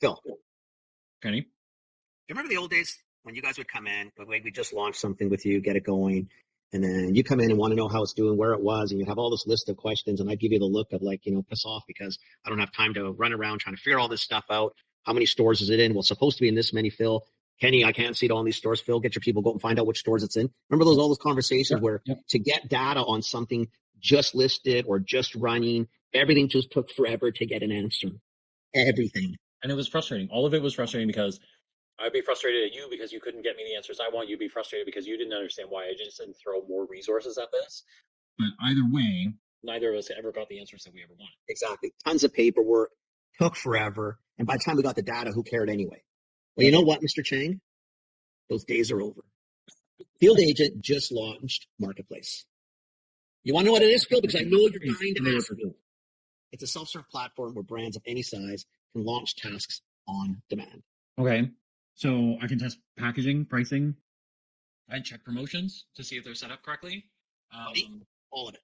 Phil, Kenny? you remember the old days when you guys would come in, but we just launched something with you, get it going, and then you come in and want to know how it's doing, where it was, and you have all this list of questions, and I give you the look of like, piss off because I don't have time to run around trying to figure all this stuff out. How many stores is it in? Well, it's supposed to be in this many, Phil. Kenny, I can't see it all in these stores. Phil, get your people, go and find out which stores it's in. Remember all those conversations where to get data on something just listed or just running, everything just took forever to get an answer. Everything. And it was frustrating. All of it was frustrating because I'd be frustrated at you because you couldn't get me the answers I want. You'd be frustrated because you didn't understand why I just didn't throw more resources at this. But either way, neither of us ever got the answers that we ever wanted. Exactly. Tons of paperwork, took forever. And by the time we got the data, who cared anyway? Well, you know what, Mr. Chang? Those days are over. Field Agent just launched Marketplace. You want to know what it is, Phil? Because I know you're dying to ask. It's a self-serve platform where brands of any size can launch tasks on demand. Okay. So I can test packaging, pricing. I check promotions to see if they're set up correctly. All of it.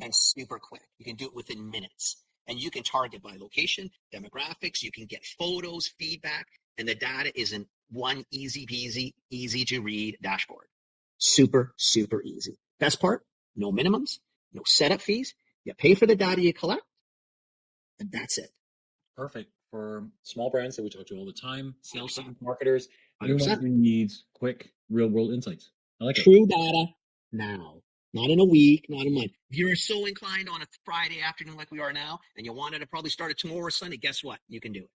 And super quick. You can do it within minutes. And you can target by location, demographics. You can get photos, feedback, and the data is in one easy peasy, easy to read dashboard. Super, super easy. Best part, no minimums, no setup fees. You pay for the data you collect, and that's it. Perfect for small brands that we talk to all the time, sales team, marketers, 100%. anyone who needs quick, real-world insights. I like True data now. Not in a week, not a month. If you're so inclined on a Friday afternoon like we are now, and you wanted to probably start it tomorrow or Sunday, guess what? You can do it.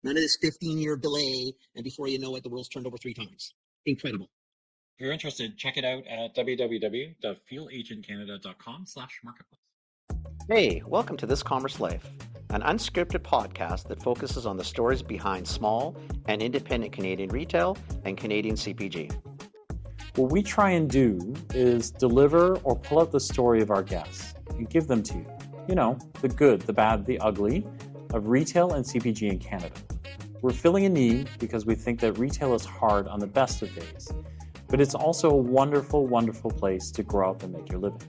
None of this 15-year delay, and before you know it, the world's turned over 3 times. Incredible. If you're interested, check it out at www.fieldagentcanada.com/marketplace. Hey, welcome to This Commerce Life, an unscripted podcast that focuses on the stories behind small and independent Canadian retail and Canadian CPG. What we try and do is deliver or pull out the story of our guests and give them to you. You know, the good, the bad, the ugly of retail and CPG in Canada. We're filling a need because we think that retail is hard on the best of days, but it's also a wonderful, wonderful place to grow up and make your living.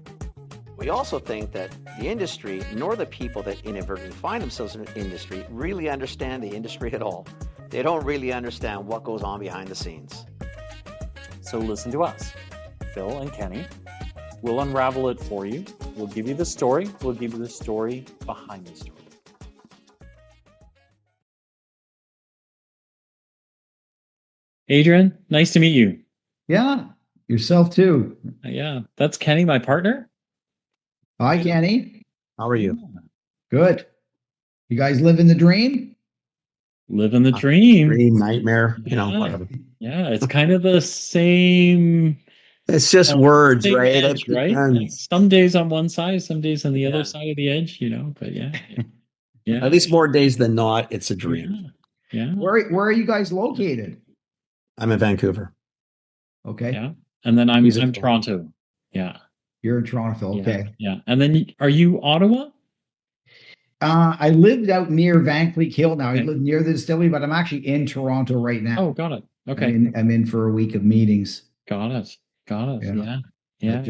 We also think that the industry, nor the people that inadvertently find themselves in the industry, really understand the industry at all. They don't really understand what goes on behind the scenes. So listen to us, Phil and Kenny. We'll unravel it for you. We'll give you the story. We'll give you the story behind the story. Adrian, nice to meet you. Yeah, yourself too. Yeah, that's Kenny, my partner. Hi, Kenny. How are you? Good. You guys living the dream? Living the dream. Dream, nightmare, whatever. Yeah, it's kind of the same. It's just words, right? Edge, right? Some days on one side, some days on the other side of the edge, but yeah. At least more days than not, it's a dream. Yeah. Where are you guys located? I'm in Vancouver. Okay. Yeah. And then I'm Toronto. Yeah. You're in Toronto. Okay. Yeah. And then are you Ottawa? I lived out near Van Cleek Hill now. I live near the distillery, but I'm actually in Toronto right now. Oh, got it. Okay. I'm in for a week of meetings. Got it. Yeah. I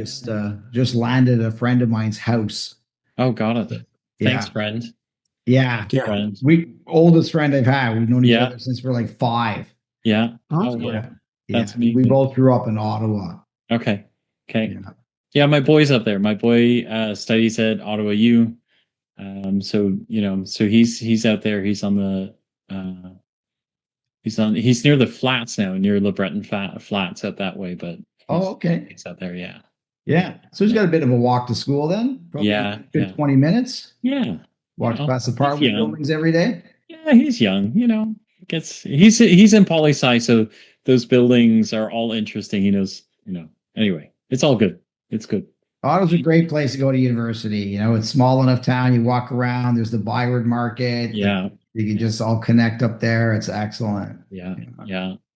just landed a friend of mine's house. Oh, got it. Thanks, friend. Yeah. Friend. Oldest friend I've had. We've known each other since we're like 5. Yeah. Yeah. That's me. We both grew up in Ottawa. Okay. Yeah, my boy's up there. My boy studies at Ottawa U. So he's out there. He's on the he's near the flats now, near Le Breton flats out that way, but he's out there. Yeah. So he's got a bit of a walk to school then. Probably a good 20 minutes. Yeah. Walks past the apartment buildings every day. Yeah, he's young, he's in poli-sci, so those buildings are all interesting. He knows, anyway, it's all good. It's good. Ottawa's a great place to go to university. It's small enough town. You walk around. There's the Byward Market. Yeah. You can just all connect up there. It's excellent. Yeah.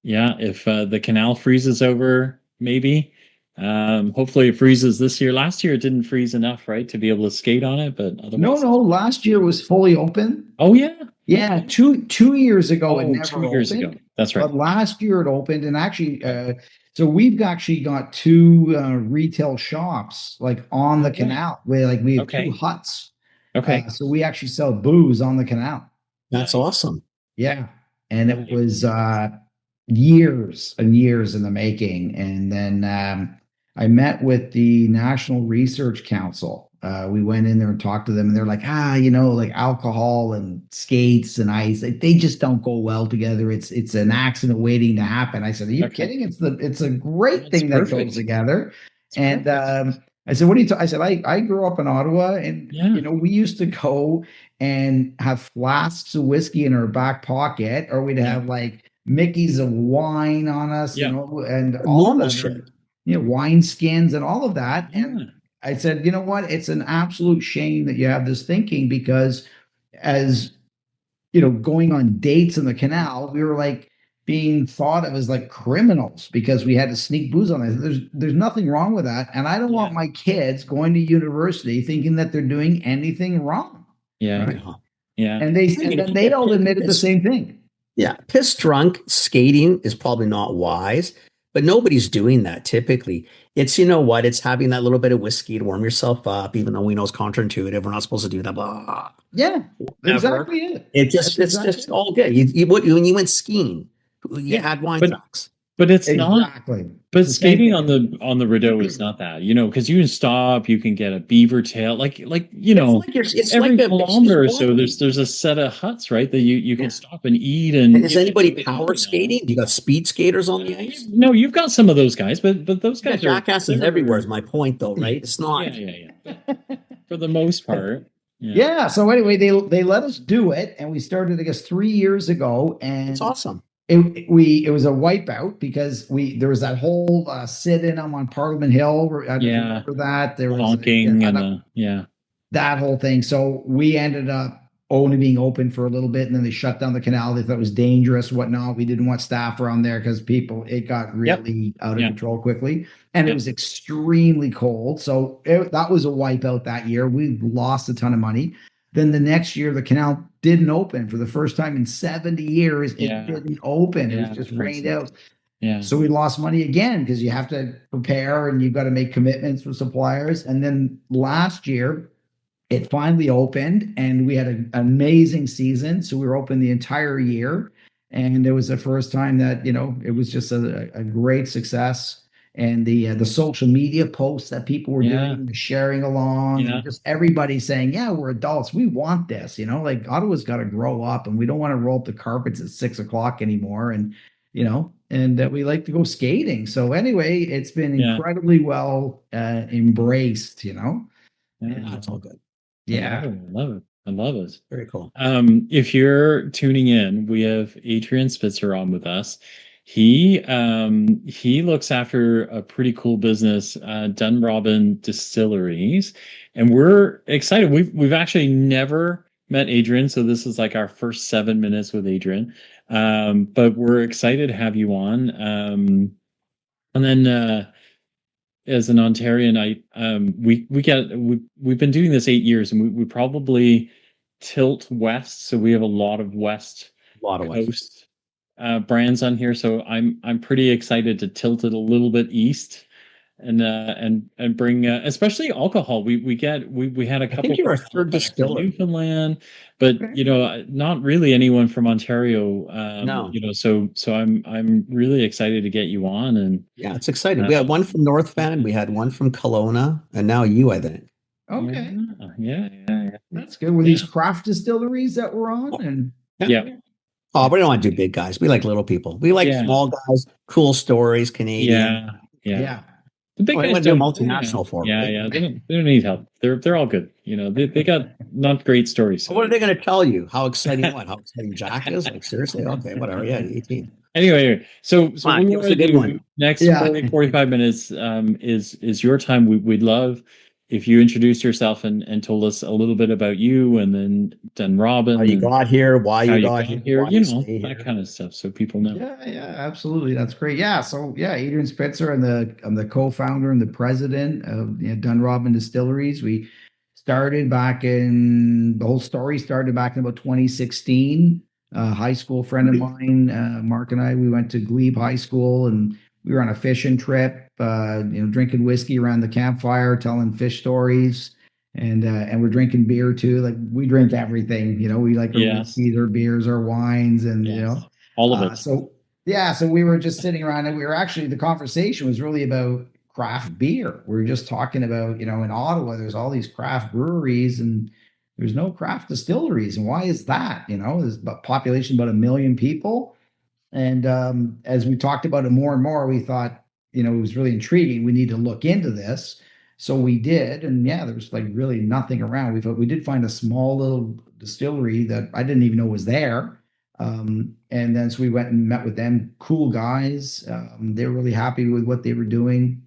If the canal freezes over, maybe. Hopefully it freezes this year. Last year it didn't freeze enough, right, to be able to skate on it. But otherwise, no. Last year was fully open. Oh yeah. Yeah. Two years ago it never 2 years opened. ago. That's right. But last year it opened, and actually, so we've actually got 2 retail shops like on the canal. We have 2 huts. Okay. So we actually sell booze on the canal. That's awesome. Yeah. And it was years and years in the making. And then I met with the National Research Council. We went in there and talked to them, and they're like, like alcohol and skates and ice, they just don't go well together. It's an accident waiting to happen. I said, "Are you Okay. kidding? It's a great That's thing that perfect. goes together." It's And perfect. I said, "What are you?" I said, "I grew up in Ottawa, and Yeah. we used to go and have flasks of whiskey in our back pocket, or we'd have like Mickey's of wine on us, Yeah. and all of Normal that, shit. wine skins and all of that." Yeah. And I said, "You know what? It's an absolute shame that you have this thinking, because as going on dates in the canal, we were like being thought of as like criminals because we had to sneak booze on it. There's nothing wrong with that, and I don't want Yeah. my kids going to university thinking that they're doing anything wrong." Yeah. Right? Yeah. And I mean, if then you they get all admitted the pissed, same thing. yeah, piss drunk skating is probably not wise, but nobody's doing that typically. It's, you know what? It's having that little bit of whiskey to warm yourself up, even though we know it's counterintuitive. We're not supposed to do that, blah, blah, blah. Yeah, Ever. exactly it. It's exactly just it. all good. When you went skiing, you Yeah, had wine but trucks. but it's not. Exactly. But It's the same skating thing. on the Rideau is not that, because you can stop, you can get a beaver tail, It's every like it's just kilometer or so. walking. There's a set of huts, right, that you can Yeah. stop and eat, And and is anybody get power going on. skating? Do you got speed skaters on the ice? No, you've got some of those guys, but those You got guys are jackasses everywhere. Is they're my point, though, right? It's not. yeah. For the most part, yeah, Yeah. So anyway, they let us do it, and we started, I guess, 3 years ago, It's and awesome. it was a wipeout because there was that whole sit-in on Parliament Hill. I don't know if you yeah, remember that. There was honking and yeah, that whole thing. So we ended up only being open for a little bit, and then they shut down the canal. They thought it was dangerous, whatnot. We didn't want staff around there because it got yep, really out of yeah, control quickly, and it yeah, was extremely cold. So that was a wipeout that year. We lost a ton of money. Then the next year, the canal didn't open for the first time in 70 years. It yeah, didn't open. It was yeah, just I've heard rained some. out. Yeah, So we lost money again because you have to prepare and you've got to make commitments with suppliers. And then last year, it finally opened and we had an amazing season. So we were open the entire year. And it was the first time that, it was just a great success. And the social media posts that people were yeah, doing, the sharing along, yeah, and just everybody saying, "Yeah, we're adults. We want this." Like Ottawa's got to grow up, and we don't want to roll up the carpets at 6 o'clock anymore. And we like to go skating. So anyway, it's been yeah, incredibly well embraced. yeah. And That's all good. I love yeah. it. I love it. I love it. Very cool. If you're tuning in, we have Adrian Spitzer on with us. He looks after a pretty cool business, Dunrobin Distilleries, and we're excited. We've actually never met Adrian, so this is like our first 7 minutes with Adrian. But we're excited to have you on. And then as an Ontarian, we've been doing this 8 years, and we probably tilt west, so we have a lot of west A lot of ways. coast brands on here. So I'm pretty excited to tilt it a little bit east and bring especially alcohol. We had a I couple think you're our from third Halifax and distiller. Newfoundland, but not really anyone from Ontario. No. So I'm really excited to get you on. And Yeah, it's exciting. We had one from North Van, we had one from Kelowna, and now you, I think. Okay. yeah. That's good. Were these craft distilleries that were on? And Yeah. Oh, we don't want to do big guys. We like little people. We like Yeah. small guys, cool stories, Canadian. Yeah. The big Oh, I guys want to do a don't. multinational for Yeah, them. yeah. They don't need help. They're all good. They got not great stories. So what are they going to tell you? How exciting what? How exciting Jack is? Like, seriously? Okay, whatever. Yeah, 18. Anyway, so Come on, what we give us want a to good do one. next Yeah. 45 minutes is your time. We'd love if you introduced yourself and told us a little bit about you, and then Dunrobin, How you and got here, why how you you got got here, here, why you stay that here. kind of stuff, so people know. yeah, absolutely. That's great. Yeah. So yeah, Adrian Spitzer, I'm the co-founder and the president of Dunrobin Distilleries. The whole story started back in about 2016. A high school friend of mine, Mark and I, we went to Glebe High School, and we were on a fishing trip, drinking whiskey around the campfire, telling fish stories. and we're drinking beer too. Like we drink everything, we like our Yes. whiskeys, our beers, our wines, and Yes. All of it. so yeah, so we were just sitting around, and we were actually, the conversation was really about craft beer. We were just talking about, in Ottawa, there's all these craft breweries and there's no craft distilleries. And why is that? There's a population about 1 million people. And as we talked about it more and more, we thought, it was really intriguing. We need to look into this. So we did. And yeah, there was like really nothing around. We did find a small little distillery that I didn't even know was there. And then so we went and met with them. Cool guys. They were really happy with what they were doing.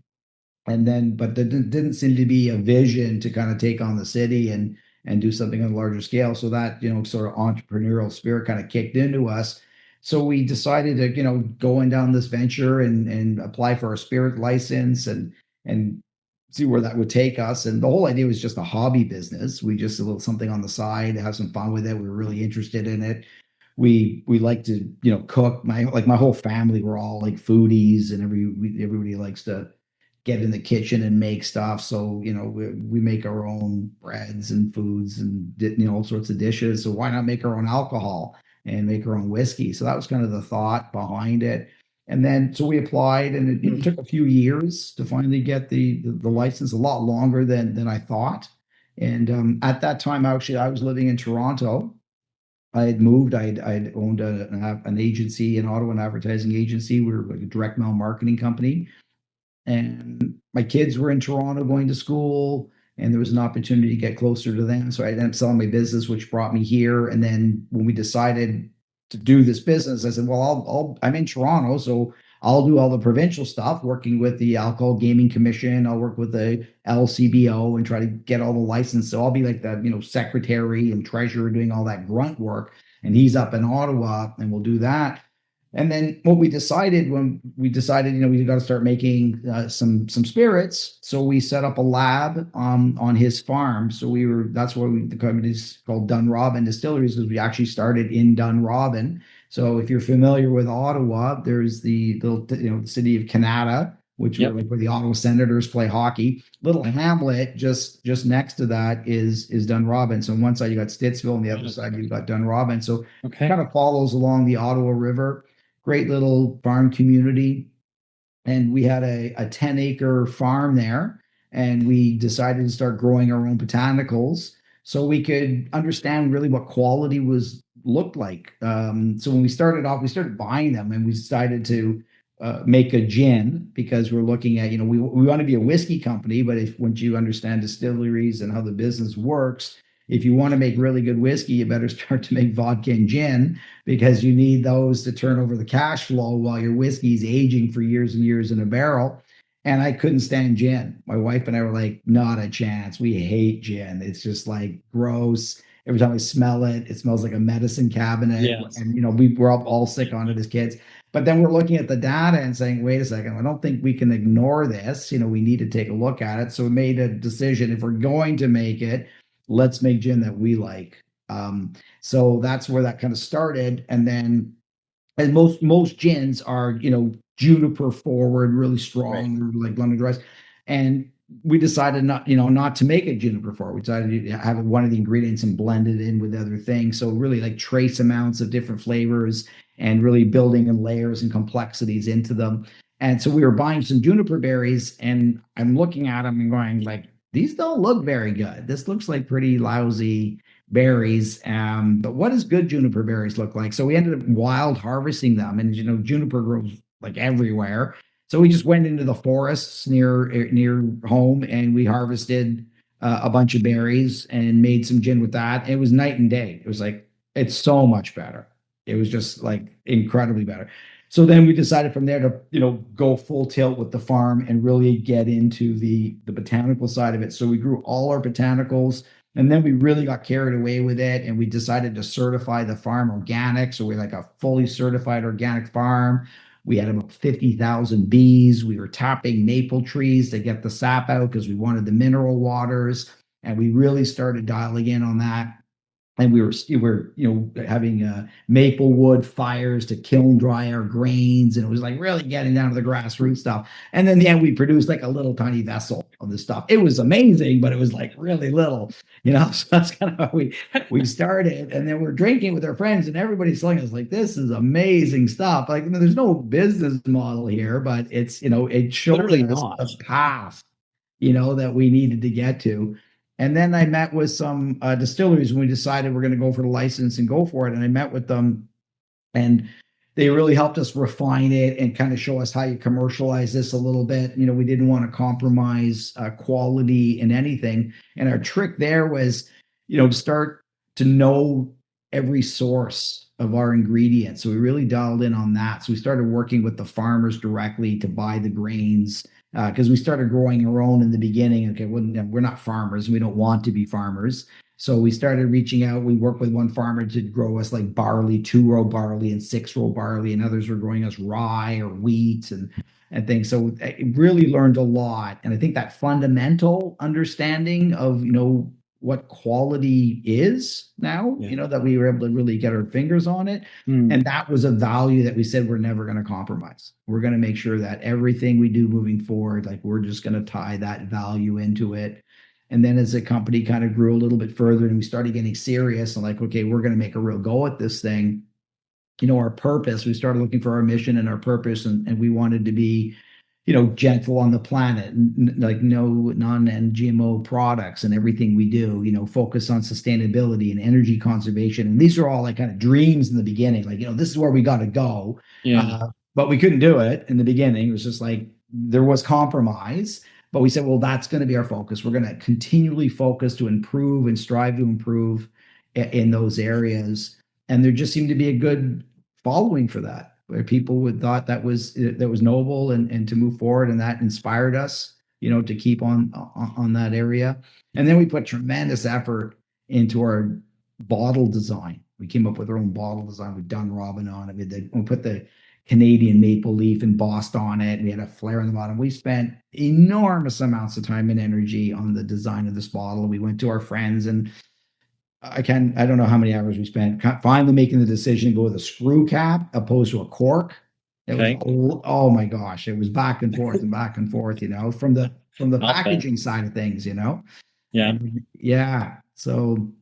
And then, but there didn't seem to be a vision to kind of take on the city and do something on a larger scale. So that, sort of entrepreneurial spirit kind of kicked into us. So we decided to, go in down this venture and apply for our spirit license and see where that would take us. And the whole idea was just a hobby business. We just a little something on the side, have some fun with it. We were really interested in it. We like to, cook. My whole family, we're all like foodies, and everybody likes to get in the kitchen and make stuff. So, we make our own breads and foods and, all sorts of dishes. So why not make our own alcohol and make our own whiskey? So that was kind of the thought behind it. And then, so we applied, and it took a few years to finally get the license, a lot longer than I thought. And at that time, actually, I was living in Toronto. I had moved. I'd owned an agency in Ottawa, an advertising agency. We were like a direct mail marketing company. And my kids were in Toronto going to school, and there was an opportunity to get closer to them. So I ended up selling my business, which brought me here. And then when we decided to do this business, I said, well, I'm in Toronto, so I'll do all the provincial stuff, working with the Alcohol Gaming Commission. I'll work with the LCBO and try to get all the license. So I'll be like the, secretary and treasurer doing all that grunt work. And he's up in Ottawa, and we'll do that. And then what we decided when we decided, we got to start making some spirits. So we set up a lab on his farm. So that's why the company is called Dunrobin Distilleries, because we actually started in Dunrobin. So if you're familiar with Ottawa, there's the city of Canada, which Yep. where the Ottawa Senators play hockey. Little hamlet just next to that is Dunrobin. So on one side you got Stittsville, and the other side you've got Dunrobin. So Okay. kind of follows along the Ottawa River. Great little farm community. And we had a 10-acre farm there, and we decided to start growing our own botanicals so we could understand really what quality looked like. So when we started off, we started buying them, and we decided to make a gin, because we're looking at, we want to be a whiskey company, but once you understand distilleries and how the business works, if you want to make really good whiskey, you better start to make vodka and gin, because you need those to turn over the cash flow while your whiskey's aging for years and years in a barrel. And I couldn't stand gin. My wife and I were like, not a chance. We hate gin. It's just like gross. Every time I smell it, it smells like a medicine cabinet. Yes. And, we're all sick on it as kids. But then we're looking at the data and saying, wait a second, I don't think we can ignore this. We need to take a look at it. So we made a decision. If we're going to make it, let's make gin that we like. So that's where that kind of started. And then, and most gins are, juniper forward, really strong, like London Dry. And we decided not to make it juniper forward. We decided to have one of the ingredients and blend it in with other things. So really like trace amounts of different flavors, and really building in layers and complexities into them. And so we were buying some juniper berries, and I'm looking at them and going like, these don't look very good. This looks like pretty lousy berries. But what does good juniper berries look like? So we ended up wild harvesting them, and juniper grows like everywhere. So we just went into the forests near home, and we harvested a bunch of berries and made some gin with that. It was night and day. It was like, it's so much better. It was just like incredibly better. So then we decided from there to, go full tilt with the farm and really get into the botanical side of it. So we grew all our botanicals, and then we really got carried away with it, and we decided to certify the farm organic. So we're like a fully certified organic farm. We had about 50,000 bees. We were tapping maple trees to get the sap out because we wanted the mineral waters. And we really started dialing in on that. and we were having maple wood fires to kiln dry our grains, and it was like really getting down to the grassroots stuff. And then in the end, we produced like a little tiny vessel of this stuff. It was amazing, but it was like really little, so that's kind of how we started. And then we're drinking with our friends, and everybody's telling us like, this is amazing stuff. Like, there's no business model here, but it's it showed Literally us not. a path that we needed to get to. And then I met with some distilleries when we decided we're going to go for the license and go for it. And I met with them, and they really helped us refine it and kind of show us how you commercialize this a little bit. We didn't want to compromise quality in anything. And our trick there was, to start to know every source of our ingredients. So we really dialed in on that. So we started working with the farmers directly to buy the grains, because we started growing our own in the beginning. Okay, we're not farmers. We don't want to be farmers. So we started reaching out. We worked with one farmer to grow us like barley, 2-row barley and 6-row barley, and others were growing us rye or wheat and things. So it really learned a lot. And I think that fundamental understanding of, what quality is now, that we were able to really get our fingers on it. And that was a value that we said we're never going to compromise. We're going to make sure that everything we do moving forward, like we're just going to tie that value into it. And then as the company kind of grew a little bit further and we started getting serious and like, okay, we're going to make a real go at this thing, our purpose, we started looking for our mission and our purpose, and we wanted to be, gentle on the planet, like no non-GMO products and everything we do, focus on sustainability and energy conservation. And these are all like kind of dreams in the beginning, like, this is where we got to go. But we couldn't do it in the beginning. It was just like, there was compromise, but we said, well, that's going to be our focus. We're going to continually focus to improve and strive to improve in those areas. And there just seemed to be a good following for that, where people would thought that was noble and to move forward, and that inspired us, to keep on that area. And then we put tremendous effort into our bottle design. We came up with our own bottle design with Dunrobin on it. We put the Canadian maple leaf embossed on it. We had a flare on the bottom. We spent enormous amounts of time and energy on the design of this bottle. We went to our friends, and I don't know how many hours we spent finally making the decision to go with a screw cap opposed to a cork. It was, oh my gosh, it was back and forth and back and forth, from the packaging side of things, Yeah. And so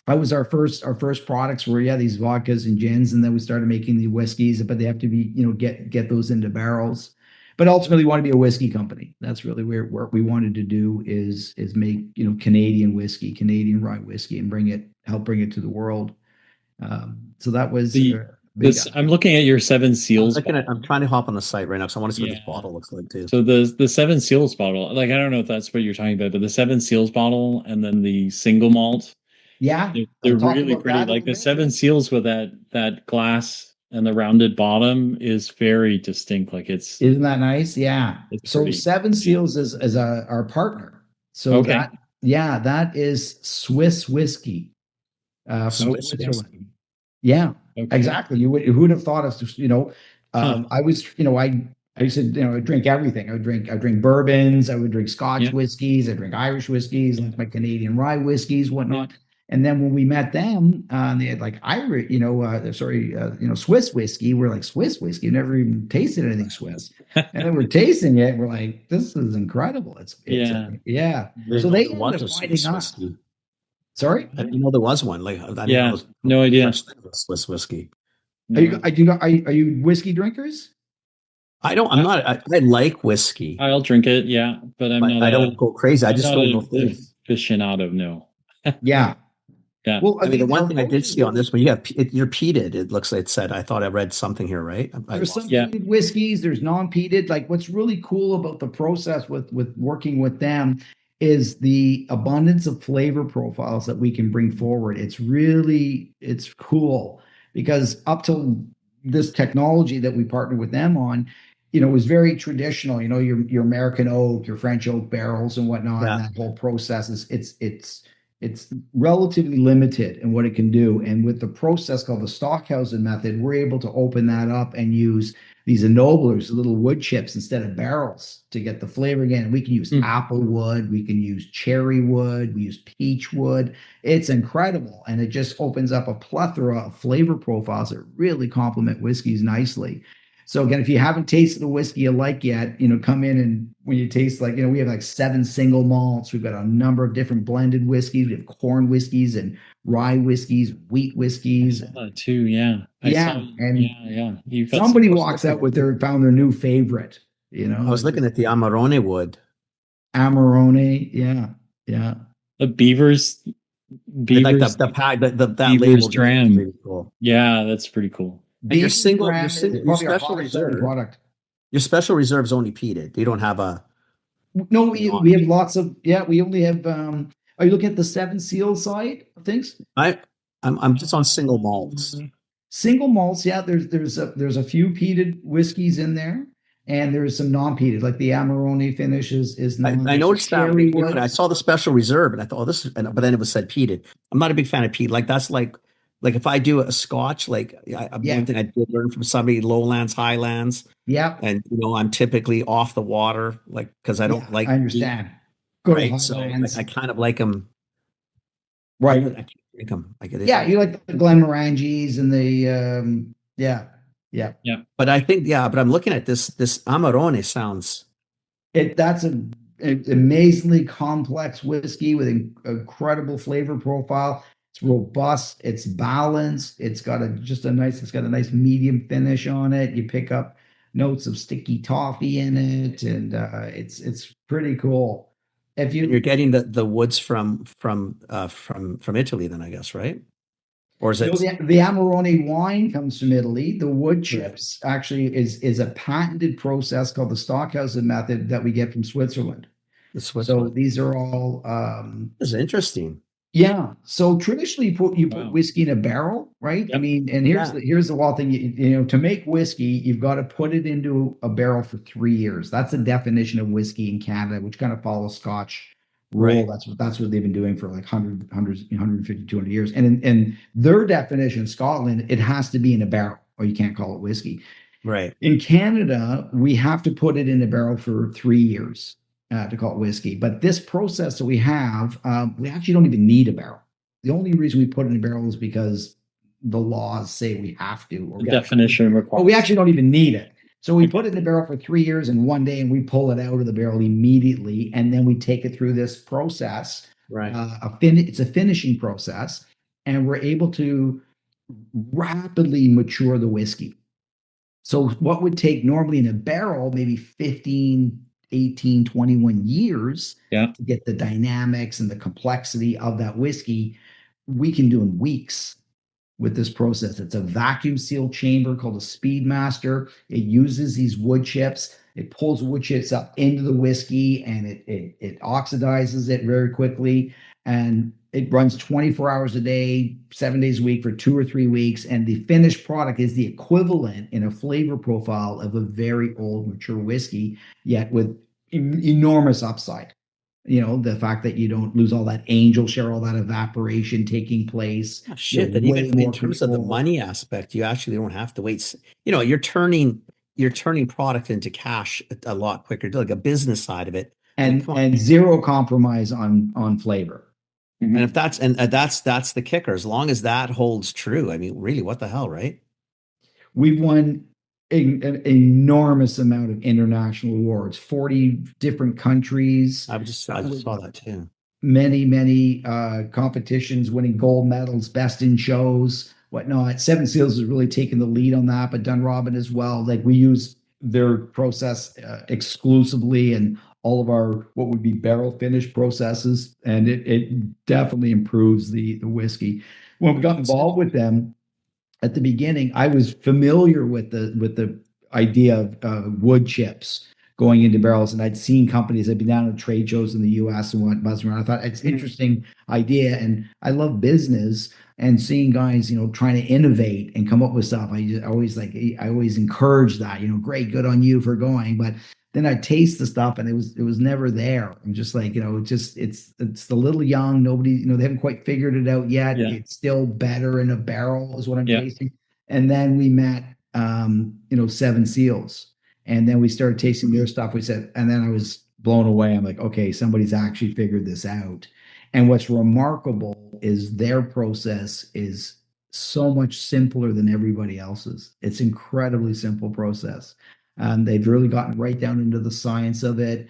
that was our first products were these vodkas and gins, and then we started making the whiskeys, but they have to be, get those into barrels. But ultimately, we want to be a whiskey company. That's really where what we wanted to do is make Canadian whiskey, Canadian rye whiskey, and help bring it to the world. So that was I'm looking at your Seven Seals. I'm trying to hop on the site right now because I want to see what this bottle looks like too. So the Seven Seals bottle, like I don't know if that's what you're talking about, but the Seven Seals bottle and then the single malt. Yeah, they're really pretty. Like the Seven Seals with that glass and the rounded bottom is very distinct. Like isn't that nice? Yeah. So pretty. Seven Seals is our partner. So that is Swiss whiskey from Switzerland. Yeah, exactly. Who'd have thought of I was I used to drink everything. I would drink bourbons. I would drink Scotch whiskeys. I drink Irish whiskeys, like my Canadian rye whiskeys, whatnot. And then when we met them, they had like Irish, Swiss whiskey. We're like, Swiss whiskey? Never even tasted anything Swiss. And then we're tasting it. And we're like, this is incredible. It's So they ended up finding us. Sorry, I didn't know there was one. Like, no idea. Swiss whiskey. Are you whiskey drinkers? I don't. I'm not. I like whiskey. I'll drink it. Yeah, but I don't go crazy. I just don't know aficionado. No. Yeah. Yeah. Well, I mean, the one thing I did see on this one, you're peated. It looks like it said. I thought I read something here, right? There's some peated whiskeys. There's non-peated. Like, what's really cool about the process with working with them is the abundance of flavor profiles that we can bring forward. It's cool because up till this technology that we partnered with them on, was very traditional. Your American oak, your French oak barrels and whatnot. And that whole process is it's relatively limited in what it can do. And with the process called the stockhousing method, we're able to open that up and use these ennoblers, little wood chips instead of barrels to get the flavor again. We can use apple wood, we can use cherry wood, we use peach wood. It's incredible. And it just opens up a plethora of flavor profiles that really complement whiskeys nicely. So again, if you haven't tasted a whiskey you like yet, come in, and when you taste, like, we have like 7 single malts. We've got a number of different blended whiskeys. We have corn whiskeys and rye whiskeys, wheat whiskeys. Too, yeah. And You've got somebody walks out with found their new favorite. I was looking at the Amarone wood. Amarone, yeah. The Beavers. Like that Beavers label dram. Pretty cool. Yeah, that's pretty cool. And your special reserve product. Your special reserve's only peated. You don't have a. No, we have lots of. Yeah, we only have. Are you looking at the 7 Seal side of things? I'm just on single malts. Single malts, yeah. There's a few peated whiskeys in there, and there's some non-peated, like the Amarone finish is non. I noticed that when I saw the special reserve, and I thought, this is, but then it was said peated. I'm not a big fan of peat. Like that's like if I do a Scotch, one thing I did learn from somebody, lowlands, highlands. Yeah. And I'm typically off the water, like, because I don't like. I understand. Right. So I kind of like them. Right. I can't drink them. You like the Glenmorangies and the yeah. But I think but I'm looking at this Amarone sounds. That's an amazingly complex whiskey with an incredible flavor profile. It's robust. It's balanced. It's got a nice medium finish on it. You pick up notes of sticky toffee in it, and it's pretty cool. If you're getting the woods from Italy, then I guess, right? Or is it the Amarone wine comes from Italy? The wood chips actually is a patented process called the stockhousing method that we get from Switzerland. So these are all. This is interesting. Yeah. So traditionally, you put whiskey in a barrel, right? Yep. I mean, and here's the wild thing. To make whiskey, you've got to put it into a barrel for 3 years. That's the definition of whiskey in Canada, which kind of follows Scotch rule. Right. That's what they've been doing for like 150, 200 years. And in their definition in Scotland, it has to be in a barrel, or you can't call it whiskey. Right. In Canada, we have to put it in a barrel for 3 years. To call it whiskey. But this process that we have, we actually don't even need a barrel. The only reason we put it in a barrel is because the laws say we have to. Or definition requires. But we actually don't even need it. So we put it in the barrel for 3 years and one day, and we pull it out of the barrel immediately, and then we take it through this process. Right. It's a finishing process, and we're able to rapidly mature the whiskey. So what would take normally in a barrel maybe 15, 18, 21 years to get the dynamics and the complexity of that whiskey, we can do in weeks with this process. It's a vacuum sealed chamber called a Speedmaster. It uses these wood chips. It pulls wood chips up into the whiskey, and it oxidizes it very quickly. And it runs 24 hours a day, 7 days a week for 2 or 3 weeks. And the finished product is the equivalent in a flavor profile of a very old, mature whiskey, yet with enormous upside. The fact that you don't lose all that angel share, all that evaporation taking place. That even in terms of the money aspect, you actually don't have to wait. You're turning product into cash a lot quicker, like a business side of it. And zero compromise on flavor. Mm-hmm. And that's the kicker. As long as that holds true, I mean, really, what the hell, right? We've won an enormous amount of international awards, 40 different countries. I just saw that too. Many competitions, winning gold medals, best in shows, whatnot. 7 Seals has really taken the lead on that, but Dunrobin as well. Like, we use their process exclusively, and all of our what would be barrel finish processes, and it definitely improves the whiskey. When we got involved with them at the beginning, I was familiar with the idea of wood chips going into barrels, and I'd seen companies. I'd been down at trade shows in the U.S. and went buzzing around. I thought it's an interesting idea, and I love business and seeing guys, trying to innovate and come up with stuff. I always encourage that. Great, good on you for going, but then I taste the stuff and it was never there. I'm just like, it's a little young. Nobody, they haven't quite figured it out yet. Yeah. It's still better in a barrel is what I'm Yeah. tasting. And then we met, Seven Seals, and then we started tasting their stuff. We said, and then I was blown away. I'm like, okay, somebody's actually figured this out. And what's remarkable is their process is so much simpler than everybody else's. It's incredibly simple process. They've really gotten right down into the science of it.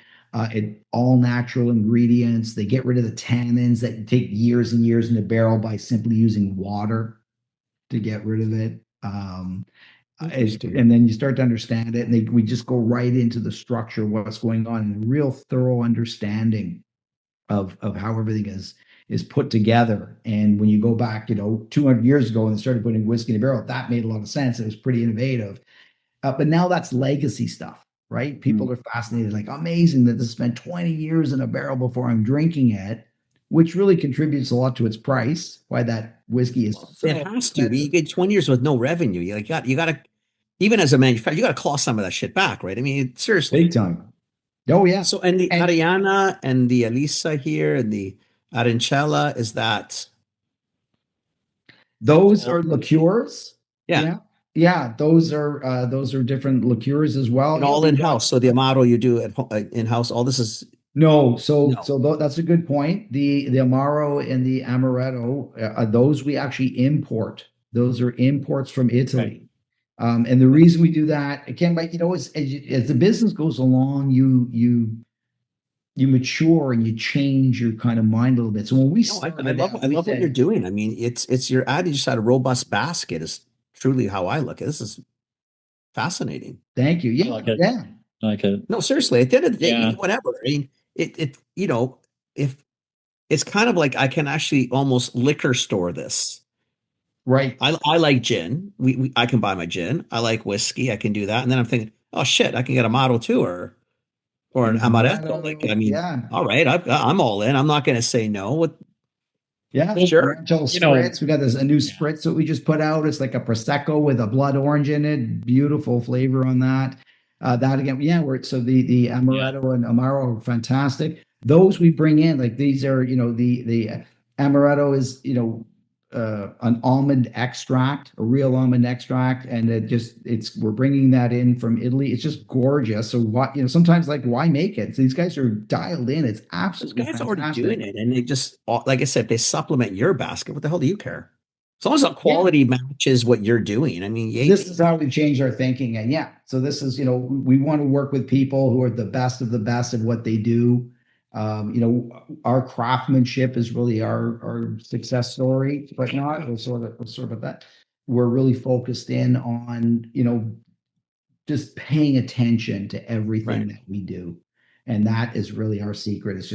All natural ingredients. They get rid of the tannins that take years and years in the barrel by simply using water to get rid of it. And then you start to understand it, and we just go right into the structure, what's going on, and a real thorough understanding of how everything is put together. And when you go back, 200 years ago, and they started putting whiskey in a barrel, that made a lot of sense. It was pretty innovative. But now that's legacy stuff, right? People are fascinated, like, amazing that this spent 20 years in a barrel before I'm drinking it, which really contributes a lot to its price. Why that whiskey is It has to. You get 20 years with no revenue. You got to, even as a manufacturer, you got to claw some of that shit back, right? I mean, seriously. big time. Oh yeah. So, and the Ariana and the Elisa here and the Arincella, is that? Those are liqueurs. Yeah. Yeah. Those are different liqueurs as well. And all in house. So the Amaro you do in house. All this is no. That's a good point. The Amaro and the Amaretto, those we actually import. Those are imports from Italy. Okay. And the reason we do that, again, like, as the business goes along, you mature and you change your kind of mind a little bit. So when we I love what you're doing. I mean, it's your ad. You just had a robust basket is truly how I look at it. This is fascinating. Thank you. Yeah. I like it. Yeah. I like it. No, seriously, at the end of the day, whatever. I mean, if it's kind of like I can actually almost liquor store this. Right. I like gin. I can buy my gin. I like whiskey. I can do that. And then I'm thinking, oh shit, I can get a model too, or an amaretto. Like, I mean, all right, I'm all in. I'm not going to say no. What? Yeah, sure. Spritz. We got a new spritz that we just put out. It's like a prosecco with a blood orange in it. Beautiful flavor on that. That again, so the amaretto and amaro are fantastic. Those we bring in, like, these are, the amaretto is, an almond extract, a real almond extract, and we're bringing that in from Italy. It's just gorgeous. So sometimes, like, why make it? So these guys are dialed in. It's absolutely These guys fantastic. are already doing it, and they just, like I said, they supplement your basket. What the hell do you care? As long as the quality matches what you're doing. I mean, this is how we change our thinking. And so this is, we want to work with people who are the best of the best at what they do. Our craftsmanship is really our success story, but not we'll sort of that. We're really focused in on, just paying attention to everything that we do. And that is really our secret. It's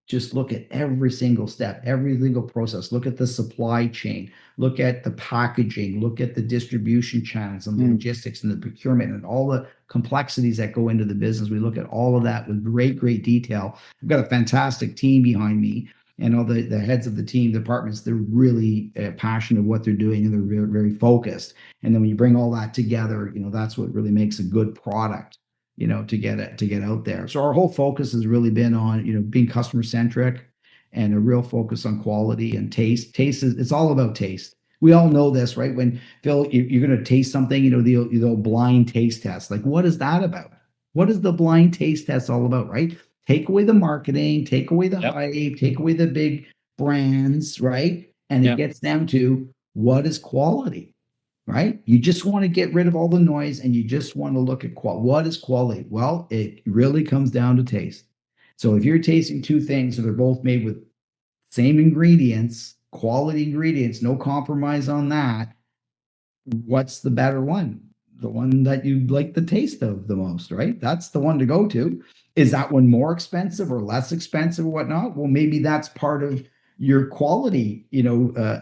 just look at every single step, every single process. Look at the supply chain, look at the packaging, look at the distribution channels and the logistics and the procurement and all the complexities that go into the business. We look at all of that with great, great detail. I've got a fantastic team behind me, and all the heads of the team departments. They're really passionate of what they're doing, and they're very, very focused. And then when you bring all that together, that's what really makes a good product, to get out there. So our whole focus has really been on, being customer centric, and a real focus on quality and taste. It's all about taste. We all know this, right? When Phil, you're going to taste something, the blind taste test. Like, what is that about? What is the blind taste test all about, right? Take away the marketing, take away the hype, take away the big brands, right? And it gets down to, what is quality? Right? You just want to get rid of all the noise, and you just want to look at what is quality? Well, it really comes down to taste. So if you're tasting two things and they're both made with same ingredients, quality ingredients, no compromise on that, what's the better one? The one that you like the taste of the most, right? That's the one to go to. Is that one more expensive or less expensive or whatnot? Well, maybe that's part of your quality,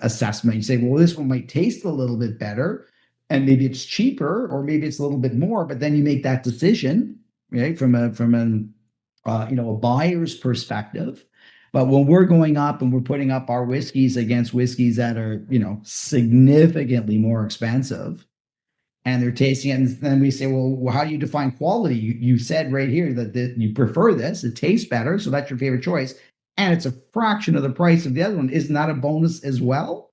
assessment. You say, well, this one might taste a little bit better, and maybe it's cheaper, or maybe it's a little bit more. But then you make that decision, right, from a buyer's perspective. But when we're going up and we're putting up our whiskeys against whiskeys that are, significantly more expensive, and they're tasting it. And then we say, well, how do you define quality? You said right here that you prefer this. It tastes better. So that's your favorite choice. And it's a fraction of the price of the other one. Isn't that a bonus as well?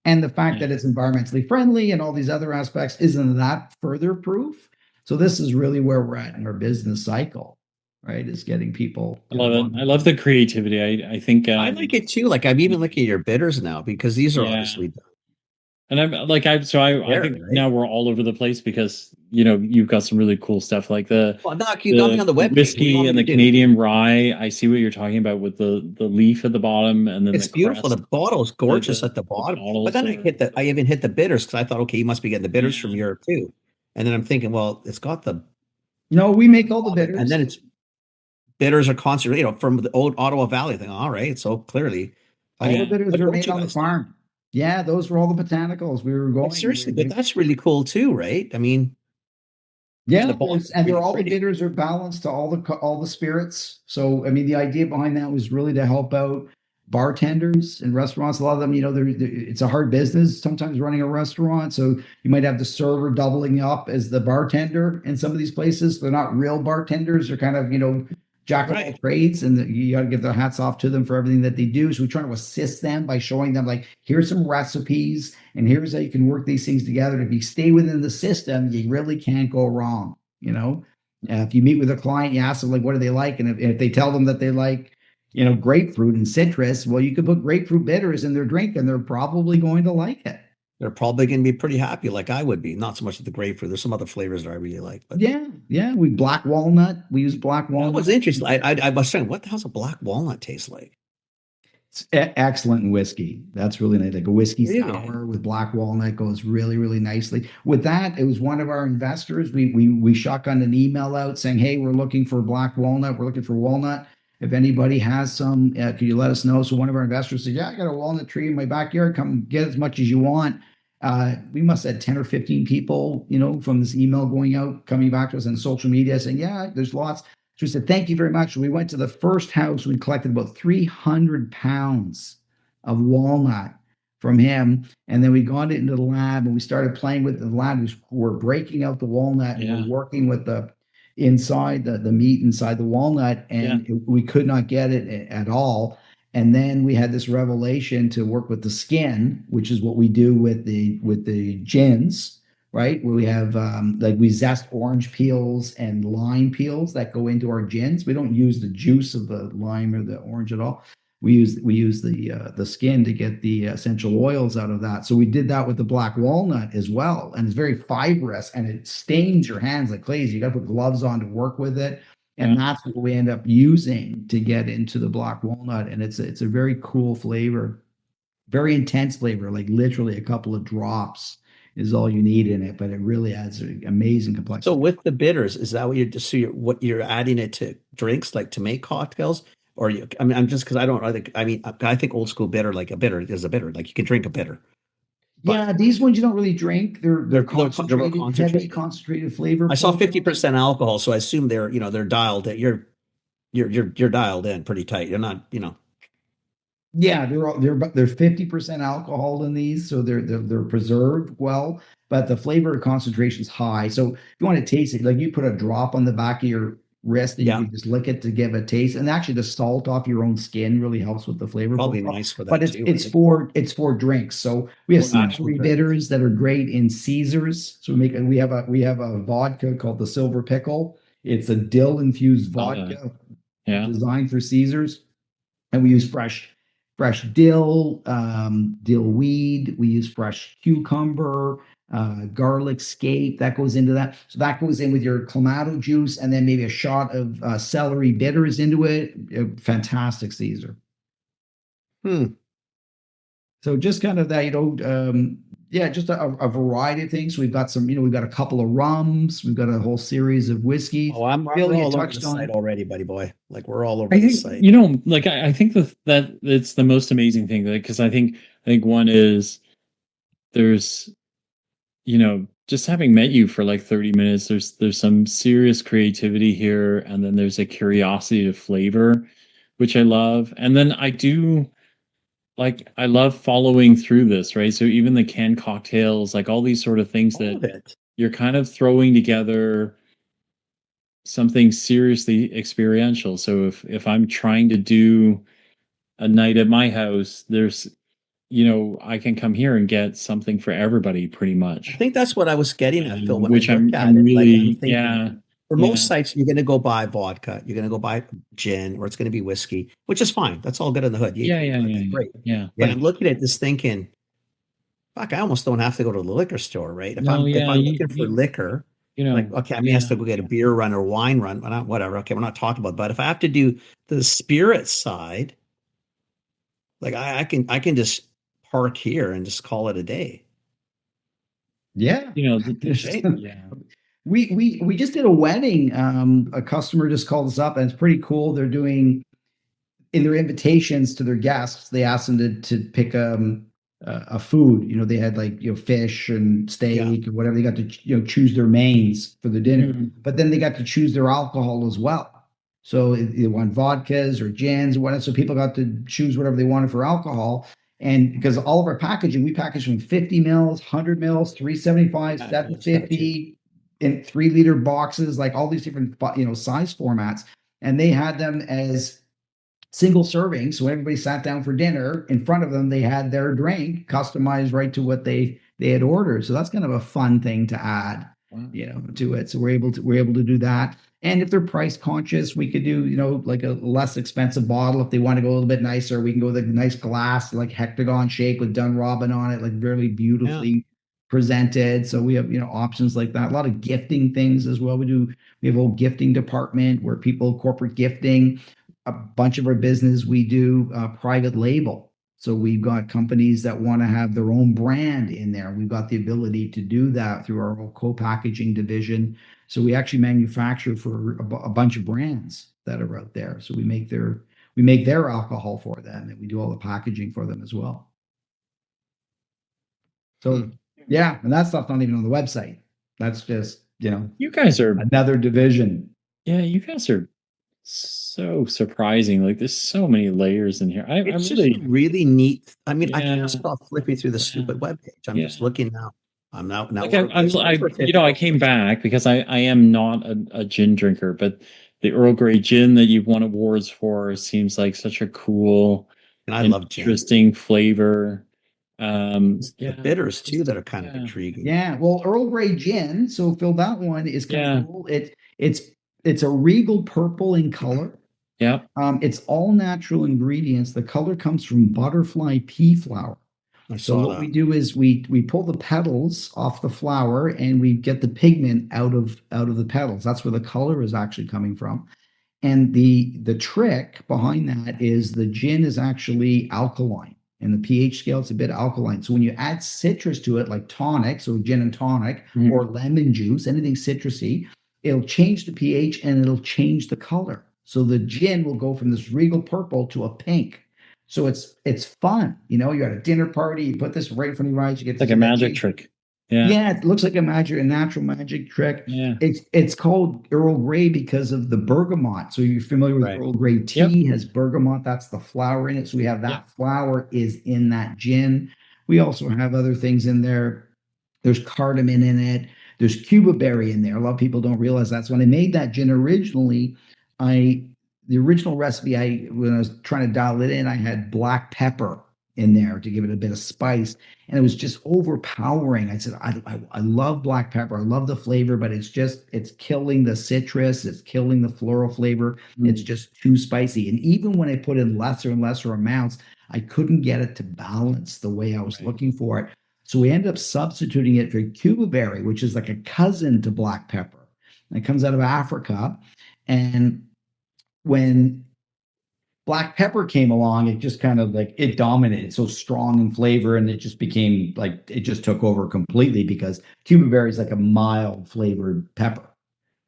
And the fact that it's environmentally friendly and all these other aspects, isn't that further proof? So this is really where we're at in our business cycle, right? Is getting people. I love it. I love the creativity. I think I like it too. Like I'm even looking at your bitters now because these are obviously and I'm like I think right? now we're all over the place because you've got some really cool stuff like the Doc, you got me on the web whiskey and the Canadian rye. I see what you're talking about with the leaf at the bottom, and then it's beautiful. The bottle is gorgeous at the bottom. But then I even hit the bitters because I thought, okay, you must be getting the bitters from Europe too. And then I'm thinking, well, it's got the we make all the bitters, and then it's bitters are concentrated, from the old Ottawa Valley thing. All right, so clearly, all the bitters are made on the farm. Yeah, those were all the botanicals we were going. Seriously, but that's really cool too, right? I mean, yeah, and they're all the bitters are balanced to all the spirits. So I mean, the idea behind that was really to help out bartenders and restaurants. A lot of them, it's a hard business sometimes running a restaurant. So you might have the server doubling up as the bartender in some of these places. They're not real bartenders. They're kind of jack of all trades, and you got to give their hats off to them for everything that they do. So we try to assist them by showing them, like, here's some recipes, and here's how you can work these things together. And if you stay within the system, you really can't go wrong. If you meet with a client, you ask them, like, what do they like? And if they tell them that they like, grapefruit and citrus, well, you could put grapefruit bitters in their drink, and they're probably going to like it. They're probably going to be pretty happy, like I would be. Not so much with the grapefruit. There's some other flavors that I really like. But yeah. We black walnut. We use black walnut. That was interesting. I was saying, what the hell's a black walnut taste like? It's excellent in whiskey. That's really nice. Like a whiskey sour with black walnut goes really, really nicely. With that, it was one of our investors. We shotgunned an email out saying, hey, we're looking for black walnut. We're looking for walnut. If anybody has some, could you let us know? So one of our investors said, yeah, I got a walnut tree in my backyard. Come get as much as you want. We must have 10 or 15 people, from this email going out, coming back to us on social media saying, yeah, there's lots. So we said, thank you very much. We went to the first house. We collected about 300 pounds of walnut from him. And then we got it into the lab and we started playing with the lab. We were breaking out the walnut and we're working with the inside, the meat inside the walnut. And we could not get it at all. And then we had this revelation to work with the skin, which is what we do with the gins, right? Where we have we zest orange peels and lime peels that go into our gins. We don't use the juice of the lime or the orange at all. We use the skin to get the essential oils out of that. So we did that with the black walnut as well, and it's very fibrous and it stains your hands like crazy. You got to put gloves on to work with it. And that's what we end up using to get into the black walnut. And it's a very cool flavor, very intense flavor, like literally a couple of drops is all you need in it, but it really adds an amazing complexity. So with the bitters, is that what you're adding it to drinks, like to make cocktails? Or I'm just, because I think old school bitter, like a bitter is a bitter, like you can drink a bitter. But these ones you don't really drink. They're concentrated, heavy concentrated flavor. I saw 50% alcohol, so I assume they're dialed. That you're dialed in pretty tight. You're not, Yeah, they're 50% alcohol in these, so they're preserved well, but the flavor concentration is high. So if you want to taste it, like you put a drop on the back of your wrist and you can just lick it to give a taste. And actually, the salt off your own skin really helps with the flavor. Probably nice for that. But it's for drinks. So we have savory bitters that are great in Caesars. So we have a vodka called the Silver Pickle. It's a dill infused vodka designed for Caesars, and we use fresh dill, dill weed. We use fresh cucumber, garlic scape that goes into that. So that goes in with your clamato juice, and then maybe a shot of celery bitters into it. Fantastic Caesar. So just kind of that, just a variety of things. We've got some, we've got a couple of rums. We've got a whole series of whiskeys. Oh, I'm really all over the site already, buddy boy. Like we're all over the site. I think that it's the most amazing thing, because I think one is there's, just having met you for like 30 minutes, there's some serious creativity here, and then there's a curiosity to flavor, which I love. And then I do, like I love following through this, right? So even the canned cocktails, like all these sort of things All that of it. you're kind of throwing together something seriously experiential. So if I'm trying to do a night at my house, there's I can come here and get something for everybody pretty I much. think that's what I was getting at, Phil, when I Which look at I'm it. Like, I'm really thinking, for yeah. most sites, you're going to go buy vodka, you're going to go buy gin, or it's going to be whiskey, which is fine. That's all good in the hood. Yeah, yeah, That's yeah, great. yeah. But Yeah. I'm looking at this thinking, fuck, I almost don't have to go to the liquor store, right? If No, I'm yeah, looking for liquor, like, okay, I may have to go get a beer run or wine run, but whatever. Okay, we're not talking about. But if I have to do the spirit side, like I can just park here and just call it a day. Yeah. Right? Yeah. We just did a wedding. A customer just called us up, and it's pretty cool. They're doing in their invitations to their guests. They asked them to pick a food. They had like fish and steak or whatever. They got to choose their mains for the dinner, Mhm. but then they got to choose their alcohol as well. So they want vodkas or gins, whatever. So people got to choose whatever they wanted for alcohol. And because all of our packaging, we package from 50 mils, 100 mils, 375, Gotcha, 750 in 3 liter boxes, like all these different size formats. And they had them as single serving. So everybody sat down for dinner. In front of them, they had their drink customized right to what they had ordered. So that's kind of a fun thing to add, Wow. to it. So we're able to do that. And if they're price conscious, we could do, like a less expensive bottle. If they want to go a little bit nicer, we can go with a nice glass, like hectagon shape with Dunrobin on it, like very beautifully presented. So we have, options like that. A lot of gifting things as well. We have a whole gifting department where corporate gifting. A bunch of our business, we do private label. So we've got companies that want to have their own brand in there. We've got the ability to do that through our whole co-packaging division. So we actually manufacture for a bunch of brands that are out there. So we make their alcohol for them, and we do all the packaging for them as well. So yeah, and that stuff's not even on the website. That's just You guys are another division. Yeah, you guys are so surprising. Like there's so many layers in here. I'm It's just really really neat. I mean, I Yeah. can't stop flipping through the stupid webpage. I'm just looking now. I'm now like we're I over came back because I am not a gin drinker, but the Earl Grey gin that you've won awards for seems like such a cool and I and love gin. interesting flavor. It's the Yeah. bitters too that are kind of intriguing. Yeah, well, Earl Grey gin. So Phil, that one is kind Yeah. of cool. It's a regal purple in color. Yeah. It's all natural ingredients. The color comes from butterfly pea flower. I So saw what we that. do is we pull the petals off the flower and we get the pigment out of the petals. That's where the color is actually coming from. And the trick behind that is the gin is actually alkaline. And the pH scale, it's a bit alkaline. So when you add citrus to it, like tonic, so gin and tonic, Mhm. or lemon juice, anything citrusy, it'll change the pH and it'll change the color. So the gin will go from this regal purple to a pink. So it's fun. You're at a dinner party, you put this right in front of your eyes, you get It's like a magic trick. Yeah. Yeah, it looks like a natural magic trick. Yeah. It's called Earl Grey because of the bergamot. So you're familiar with Right. Earl Grey tea has bergamot. That's the flower in it. So we have that flower is in that gin. We also have other things in there. There's cardamom in it. There's Cuba berry in there. A lot of people don't realize that. So when I made that gin originally, the original recipe, when I was trying to dial it in, I had black pepper in there to give it a bit of spice, and it was just overpowering. I said, I love black pepper, I love the flavor, but it's killing the citrus, it's killing the floral flavor. It's just too spicy. And even when I put in lesser and lesser amounts, I couldn't get it to balance the way I was looking for it. So we ended up substituting it for Cuba berry, which is like a cousin to black pepper. It comes out of Africa, and when black pepper came along, it just kind of like it dominated, so strong in flavor, and it just became like it just took over completely because Cuba berry is like a mild flavored pepper.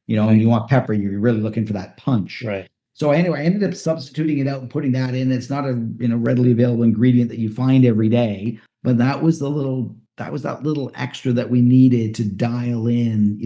And you want pepper, you're really looking for that punch. Right. So anyway, I ended up substituting it out and putting that in. It's not a readily available ingredient that you find every day, but that was the little that little extra that we needed to dial in,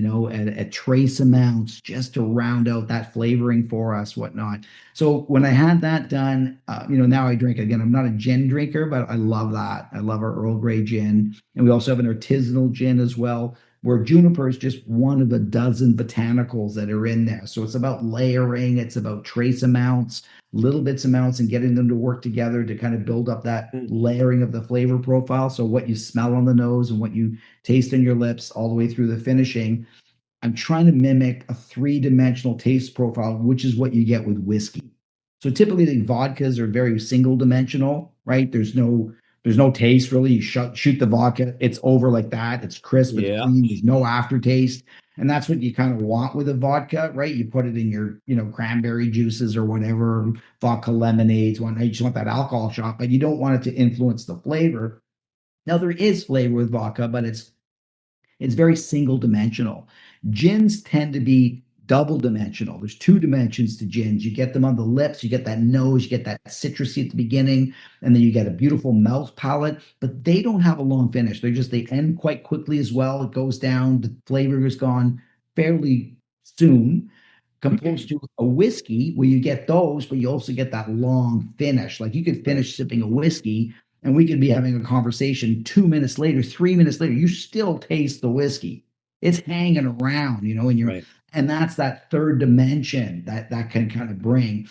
at trace amounts just to round out that flavoring for us, whatnot. So when I had that done, now I drink again. I'm not a gin drinker, but I love that. I love our Earl Grey gin, and we also have an artisanal gin as well, where juniper is just one of a dozen botanicals that are in there. So it's about layering, it's about trace amounts, little bits amounts, and getting them to work together to kind of build up that layering of the flavor profile. So what you smell on the nose and what you taste on your lips all the way through the finishing. I'm trying to mimic a three-dimensional taste profile, which is what you get with whiskey. So typically the vodkas are very single dimensional, right? There's no taste really. You shoot the vodka, it's over like that. It's crisp, it's clean, there's no aftertaste. And that's what you kind of want with a vodka, right? You put it in your, cranberry juices or whatever, vodka lemonades. You just want that alcohol shot, but you don't want it to influence the flavor. Now there is flavor with vodka, but it's very single dimensional. Gins tend to be double dimensional. There's two dimensions to gins. You get them on the lips, you get that nose, you get that citrusy at the beginning, and then you get a beautiful mouth palate, but they don't have a long finish. They end quite quickly as well. It goes down, the flavor is gone fairly soon, compared to a whiskey where you get those, but you also get that long finish. Like you could finish sipping a whiskey and we could be having a conversation 2 minutes later, 3 minutes later, you still taste the whiskey. It's hanging around, and you're Right. and that's that third dimension that can kind of bring.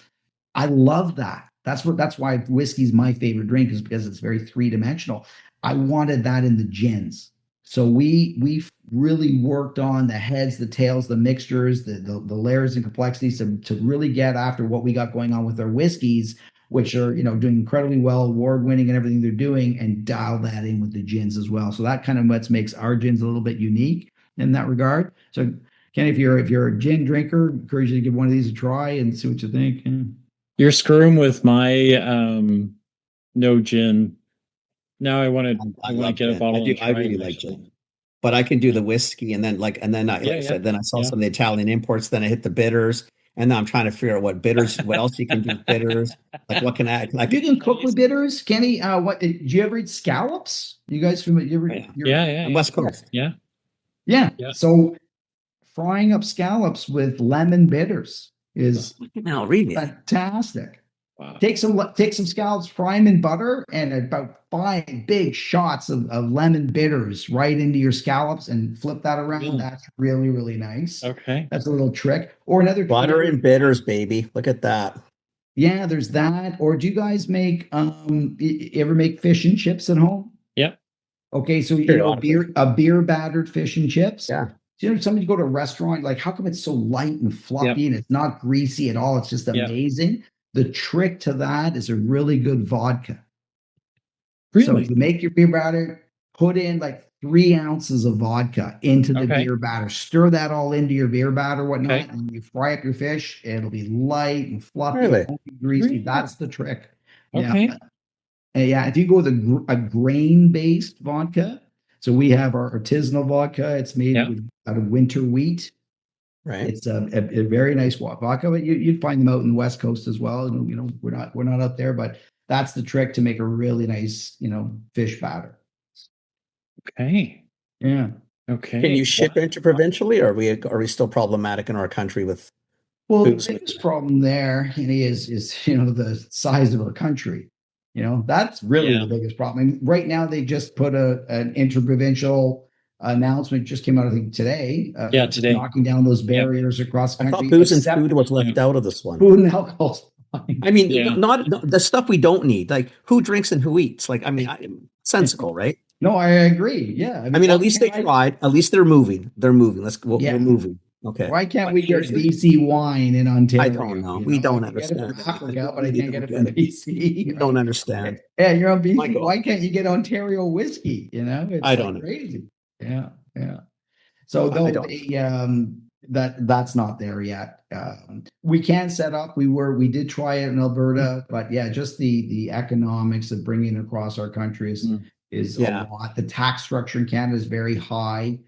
I love that. That's why whiskey's my favorite drink, is because it's very three-dimensional. I wanted that in the gins. So we've really worked on the heads, the tails, the mixtures, the layers and complexities to really get after what we got going on with our whiskeys, which are, doing incredibly well, award-winning and everything they're doing, and dial that in with the gins as well. So that kind of what makes our gins a little bit unique in that regard. So Ken, if you're a gin drinker, I encourage you to give one of these a try and see what you think. You're screwing with my no gin. Now I want to love get a gin. bottle. I really like gin. But I can do the whiskey, and then I said, then I saw some of the Italian imports. Then I hit the bitters, and now I'm trying to figure out what else you can do with bitters. Like what can I? Like you can cook with bitters, Kenny. What did you ever eat scallops? You guys familiar? West Coast. Yeah. So frying up scallops with lemon bitters is really fantastic. Wow. Take some scallops, fry them in butter, and about 5 big shots of lemon bitters right into your scallops, and flip that around. That's really, really nice. Okay. That's a little trick. Or another butter and bitters, baby. Look at that. Yeah, there's that. Or do you guys make you ever make fish and chips at home? Yep. Okay, so a beer battered fish and chips. Yeah. Somebody go to a restaurant, like, how come it's so light and fluffy and it's not greasy at all? It's just amazing. The trick to that is a really good vodka. Really? So you make your beer batter, put in like 3 ounces of vodka into the beer batter, stir that all into your beer batter, whatnot, and you fry up your fish. It'll be light and fluffy, really? won't be greasy. Really? That's the trick. Okay. Yeah. If you go with a grain-based vodka, so we have our artisanal vodka. It's made out of winter wheat. Right. It's a very nice vodka, but you'd find them out in the West Coast as well. We're not out there, but that's the trick to make a really nice, fish batter. Okay. Yeah. Okay. Can you ship interprovincially, or are we still problematic in our country with? Well, the biggest problem there is the size of our country. That's really the biggest problem. And right now, they just put an interprovincial announcement, just came out, I think, today. Today. Knocking down those barriers across the country. I thought booze and food was left out of this one. Food and alcohol. I mean, not the stuff we don't need. Like, who drinks and who eats? Like, I mean, sensical, right? No, I agree. Yeah. I mean, at least they tried. At least they're moving. They're moving. We're moving. Okay. Why can't we get BC wine in Ontario? I don't know. We don't understand. Get it from Africa, but I can't get it from BC. You don't understand. Yeah, you're on BC. Why can't you get Ontario whiskey? It's I don't know. Crazy. Yeah. So that's not there yet. We can set up. We did try it in Alberta, but just the economics of bringing it across our country is a lot. The tax structure in Canada is very high.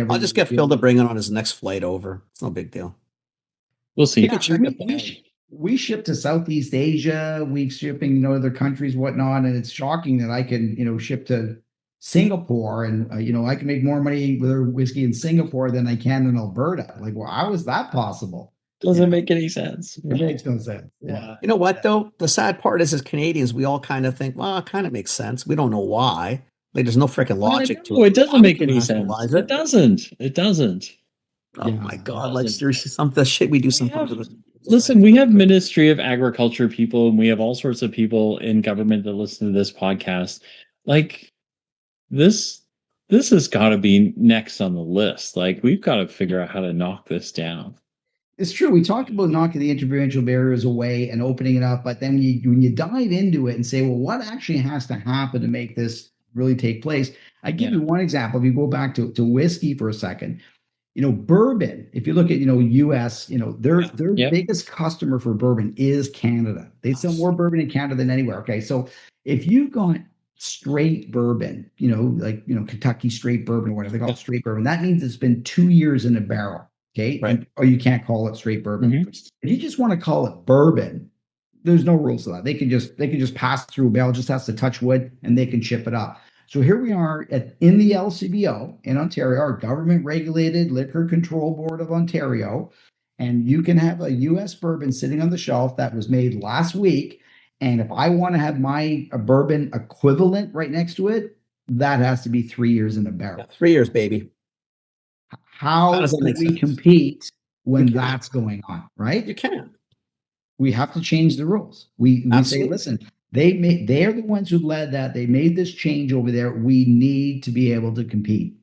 I'll just get Phil to bring it on his next flight over. It's no big deal. We'll see. We ship to Southeast Asia. We're shipping other countries, whatnot, and it's shocking that I can ship to Singapore, and I can make more money with their whiskey in Singapore than I can in Alberta. Like, well, how is that possible? Doesn't make any sense. It makes no sense. Yeah. You know what though? The sad part is, as Canadians, we all kind of think, well, it kind of makes sense. We don't know why. Like, there's no freaking logic to No, it. it doesn't How make would you any sense. rationalize It doesn't. It doesn't. Oh Yeah. my God! It Like doesn't. seriously, some of the shit we do We sometimes. have- with this- Listen, we have Ministry of Agriculture people, and we have all sorts of people in government that listen to this podcast. Like this has got to be next on the list. Like, we've got to figure out how to knock this down. It's true. We talked about knocking the interprovincial barriers away and opening it up, but then when you dive into it and say, well, what actually has to happen to make this really take place? I give Yeah. you one example. If you go back to whiskey for a second, bourbon, if you look at, US, their Yep. biggest customer for bourbon is Canada. They sell more bourbon in Canada than anywhere. Okay. So if you've got straight bourbon, like, Kentucky straight bourbon or whatever they call it, straight bourbon, that means it's been 2 years in a barrel. Okay. Right. Or you can't call it straight bourbon. Mhm. If you just want to call it bourbon, there's no rules to that. They can just pass through a barrel, just has to touch wood, and they can ship it up. So here we are in the LCBO in Ontario, our government regulated liquor control board of Ontario, and you can have a US bourbon sitting on the shelf that was made last week. And if I want to have a bourbon equivalent right next to it, that has to be 3 years in a barrel. 3 years, baby. How does that do make we sense? compete when You can't. that's going on, right? You can. We have to change the rules. We say, Absolutely. listen, they're the ones who led that. They made this change over there. We need to be able to compete.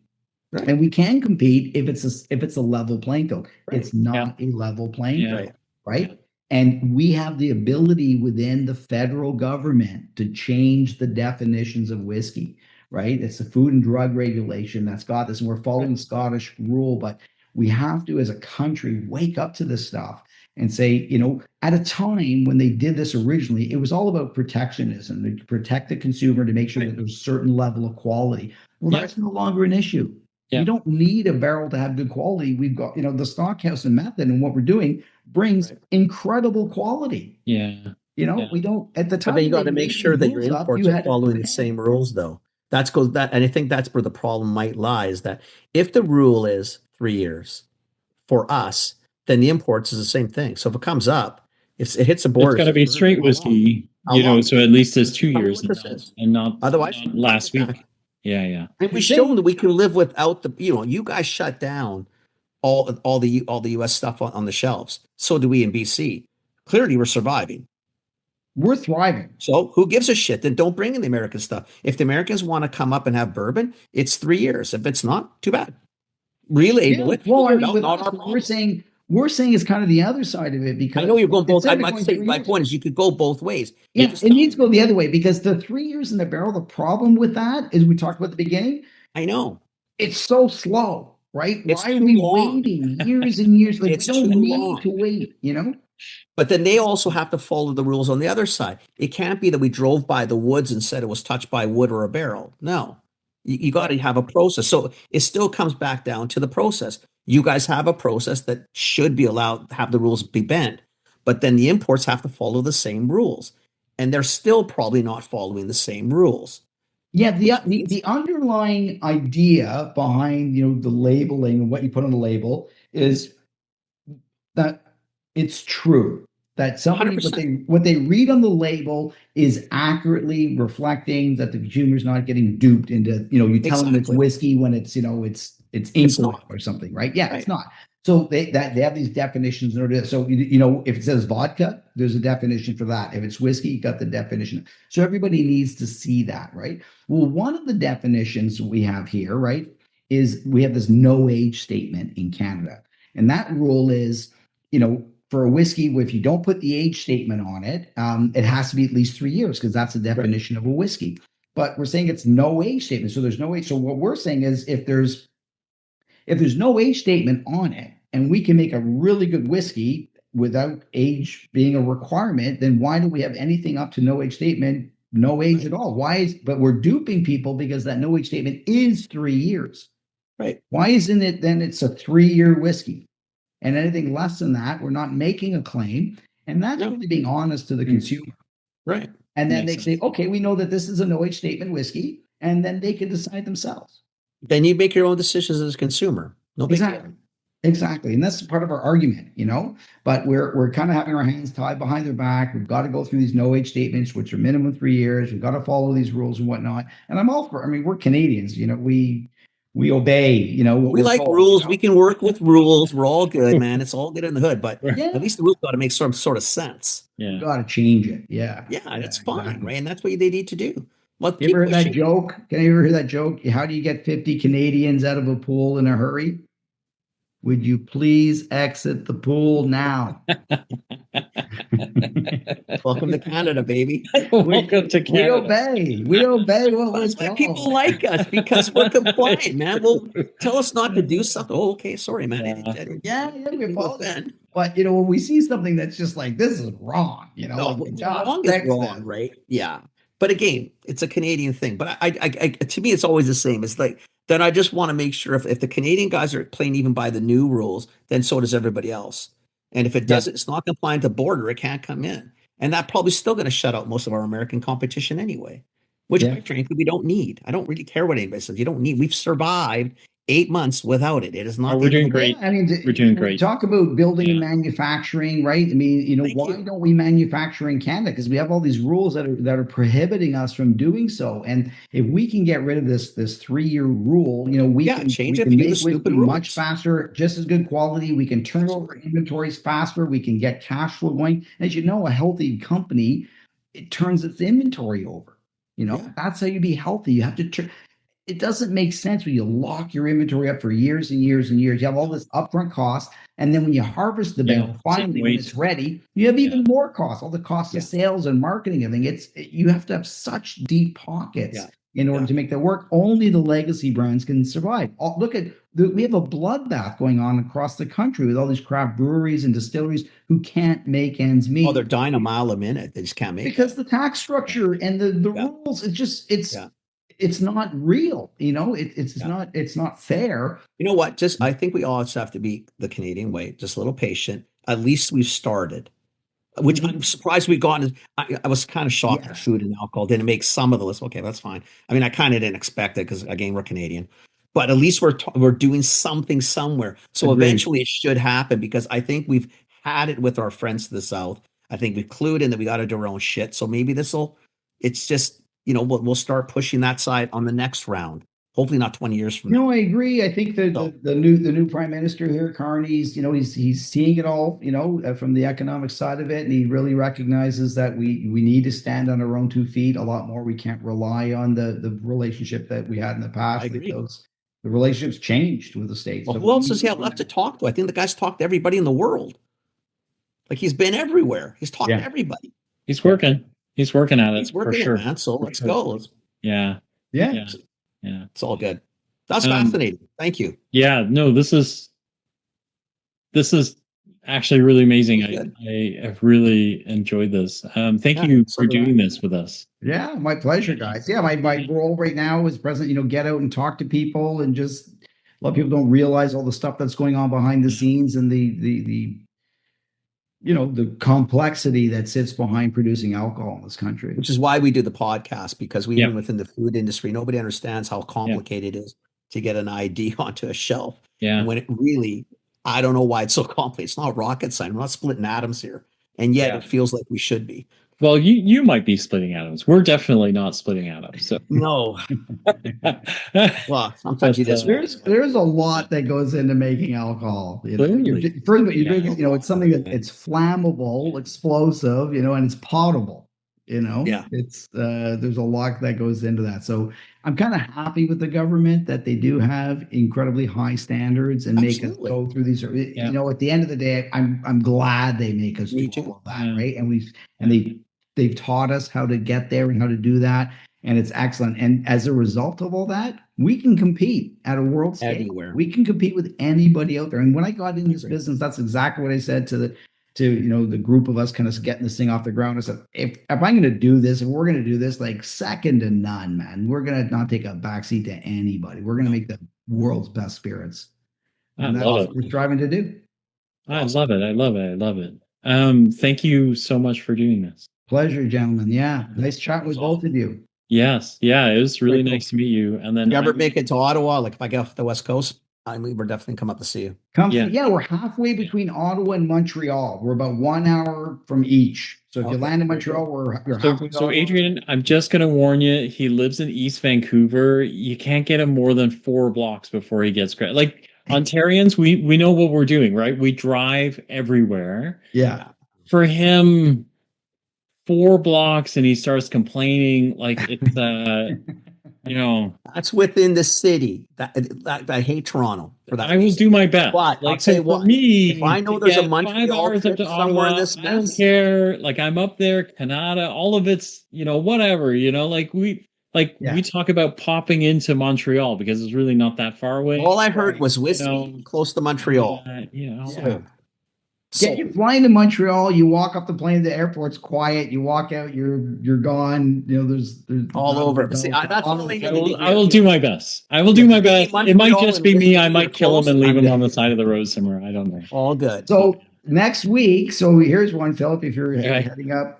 Right. And we can compete if it's a level playing field. Right. It's not a level playing Yeah. field, right? And we have the ability within the federal government to change the definitions of whiskey, right? It's the Food and Drug Regulation that's got this, and we're following Scottish rule, but we have to, as a country, wake up to this stuff and say, at a time when they did this originally, it was all about protectionism, to protect the consumer, to make sure that there's a certain level of quality. Well, Yeah. that's no longer an issue. Yeah. You don't need a barrel to have good quality. We've got, the stockhouse and method, and what we're doing brings incredible quality. Yeah. We don't at the time. But then you got to they make made sure the that your rules up, imports you are had to following the demand. same rules, though. And I think that's where the problem might lie, is that if the rule is 3 years for us, then the imports is the same thing. So if it comes up, if it hits a border, It's got to be straight whiskey, so at least it's 2 Tell me years what this is. and not Otherwise, not last yeah. week. Yeah. And we've shown that we can live without you guys shut down all the US stuff on the shelves. So do we in BC. Clearly we're surviving. We're thriving. So who gives a shit? Then don't bring in the American stuff. If the Americans want to come up and have bourbon, it's 3 years. If it's not, too bad. Relabel it. Well, I figure it mean, out, with not us, our what problem. we're saying is kind of the other side of it, because I know you're going both. instead of I'm going saying 3 my years- point is you could go both ways. Yeah, You just it don't. needs to go the other way, because the 3 years in the barrel, the problem with that is, we talked about at the beginning, I know. it's so slow, right? It's Why are too we long. waiting years and years? Like, It's we don't too need long. to wait, But then they also have to follow the rules on the other side. It can't be that we drove by the woods and said it was touched by wood or a barrel. No, you got to have a process. So it still comes back down to the process. You guys have a process that should be allowed, have the rules be bent, but then the imports have to follow the same rules, and they're still probably not following the same rules. Yeah, the underlying idea behind the labeling and what you put on the label is that it's true that somebody 100%. what they read on the label is accurately reflecting that the consumer's not getting duped into you tell them it's Exactly. whiskey when it's it's It's import not. or something, right? Yeah, Right. it's not. So they have these definitions in order. So if it says vodka, there's a definition for that. If it's whiskey, you got the definition. So everybody needs to see that, right? Well, one of the definitions we have here, right, is we have this no age statement in Canada, and that rule is, for a whiskey, if you don't put the age statement on it, it has to be at least 3 years, because that's the definition of a whiskey. But we're saying it's no age statement, so there's no age. So what we're saying is, if there's no age statement on it, and we can make a really good whiskey without age being a requirement, then why do we have anything up to no age statement, no age at all? But we're duping people, because that no age statement is 3 years. Right. Why isn't it then it's a 3-year whiskey? And anything less than that, we're not making a claim. And that's No. really being honest to the consumer. Right. And then Makes they say, sense. okay, we know that this is a no age statement whiskey. and then they can decide themselves. Then you make your own decisions as a consumer. No big Exactly. deal. Exactly. And that's part of our argument, but we're kind of having our hands tied behind their back. We've got to go through these no age statements, which are minimum 3 years. We've got to follow these rules and whatnot. And I'm all for, I mean, we're Canadians, we obey, what We we're like told, rules. We can work with rules. We're all good, man. It's all good in the hood, but Yeah. at least the rules got to make some sort of sense. We Yeah. got to change it. Yeah. Yeah, that's fine, exactly. right? And that's what they need to do. Well, You ever heard that pushing. joke? Can you ever hear that joke? How do you get 50 Canadians out of a pool in a hurry? Would you please exit the pool now? Welcome to Canada, baby. Welcome to We Canada. obey. We obey what we're That's why told. people like us, because we're compliant, man. Well, tell us not to do something. Oh, okay, sorry, man. Yeah, we apologize. offend. But when we see something that's just like, this is wrong, No, like, God, wrong is fix wrong, this. right? Yeah. But again, it's a Canadian thing. But I to me, it's always the same. It's like, then I just want to make sure if the Canadian guys are playing even by the new rules, then so does everybody else. And if it doesn't, it's not compliant to border, it can't come in. And that probably still going to shut out most of our American competition anyway, which Yeah. quite frankly, we don't need. I don't really care what anybody says. You don't need. We've survived 8 months without it. It is not. Oh, the we're end of doing the great. world. I mean, We're doing we great. talk about building and Yeah. manufacturing, right? I mean, Thank why you. don't we manufacture in Canada? Because we have all these rules that are prohibiting us from doing so. And if we can get rid of this 3-year rule, we Yeah, can change we it, can few of the make stupid whiskey much rules. faster, just as good quality. We can turn over inventories faster. We can get cash flow going. As you know, a healthy company, it turns its inventory over. Yeah. That's how you be healthy. You have to turn. It doesn't make sense when you lock your inventory up for years and years and years. You have all this upfront cost, and then when you harvest the barrel, finally when it's ready, you have even more costs. All the costs of sales and marketing. I think you have to have such deep pockets in order to make that work. Only the legacy brands can survive. Look at we have a bloodbath going on across the country with all these craft breweries and distilleries who can't make ends meet. Oh, they're dying a mile a minute. They just can't make because it. the tax structure and the rules. It's not real. It's not fair. You know what? I think we all just have to be the Canadian way, just a little patient. At least we've started, which I'm surprised we've gotten. I was kind of shocked that food and alcohol didn't make some of the list. Okay, that's fine. I mean, I kind of didn't expect it because, again, we're Canadian. But at least we're doing something somewhere. So eventually it should happen, because I think we've had it with our friends to the south. I think we've clued in that we got to do our own shit. So maybe it's just, we'll start pushing that side on the next round. Hopefully not 20 years from now. No, I agree. I think that the new prime minister here, Carney's, he's seeing it all, from the economic side of it, and he really recognizes that we need to stand on our own 2 feet a lot more. We can't rely on the relationship that we had in the past. I agree. The relationship's changed with the states. Well, So who else does he have left to talk to? I think the guy's talked to everybody in the world. Like, he's been everywhere. He's talked to everybody. He's working. He's working at it. He's working for sure. man. So let's go. Yeah. It's all good. That's fascinating. Thank you. Yeah. No, this is actually really amazing. I have really enjoyed this. Thank you for doing this with us. Yeah, my pleasure, guys. Yeah, my role right now is president, get out and talk to people, and just a lot of people don't realize all the stuff that's going on behind the scenes, and the complexity that sits behind producing alcohol in this country. Which is why we do the podcast, because even within the food industry, nobody understands how complicated it is to get an ID onto a shelf. Yeah. And when it really, I don't know why it's so complicated. It's not rocket science. We're not splitting atoms here. And yet it feels like we should be. Well, you might be splitting atoms. We're definitely not splitting atoms. So. No. Well, sometimes you just there's a lot that goes into making alcohol. First of all, you drink it. It's something that it's flammable, explosive. And it's potable. It's there's a lot that goes into that. So I'm kind of happy with the government that they do have incredibly high standards and make us go through these. At the end of the day, I'm glad they make us do all of that, right? And they've taught us how to get there and how to do that, and it's excellent. And as a result of all that, we can compete at a world scale. Anywhere. We can compete with anybody out there. And when I got into this business, that's exactly what I said to the group of us kind of getting this thing off the ground. I said, if I'm going to do this, if we're going to do this, like second to none, man, we're going to not take a backseat to anybody. We're going to make the world's best spirits. And that's what we're striving to do. I love it. I love it. Thank you so much for doing this. Pleasure, gentlemen. Yeah. Nice chat with both of you. Yes. Yeah. It was really Very cool. nice to meet you. And then You ever I- make it to Ottawa? Like if I get off the West Coast, we would definitely come up to see you. Yeah. We're halfway between Ottawa and Montreal. We're about 1 hour from each. So if you Okay, land in very Montreal, you're So, halfway. to so Ottawa. Adrian, I'm just gonna warn you. He lives in East Vancouver. You can't get him more than 4 blocks before he gets credit. Like Ontarians, we know what we're doing, right? We drive everywhere. Yeah. For him, 4 blocks, and he starts complaining like it's you know. That's within the city. I hate Toronto for that. I will do my best. But Like I'll tell you for what, me, if I know to there's a get 5 Montreal hours up trip to somewhere in Ottawa, this I don't mess, care. Like I'm up there, Canada, all of it's whatever. Like we Yeah. talk about popping into Montreal because it's really not that far away. all I heard was You whiskey know, close to Montreal. Yeah. So You flying to Montreal, you walk up the plane, the airport's quiet, you walk out, you're gone. there's all not a over. big See, deal. that's all I will do my best. I will do my best. It might Montreal just and be me. I whiskey might are kill him close. and leave I'm him on the good. side of the road somewhere. I don't know. All good. So next week, so here's one, Philip, if you're Okay. heading up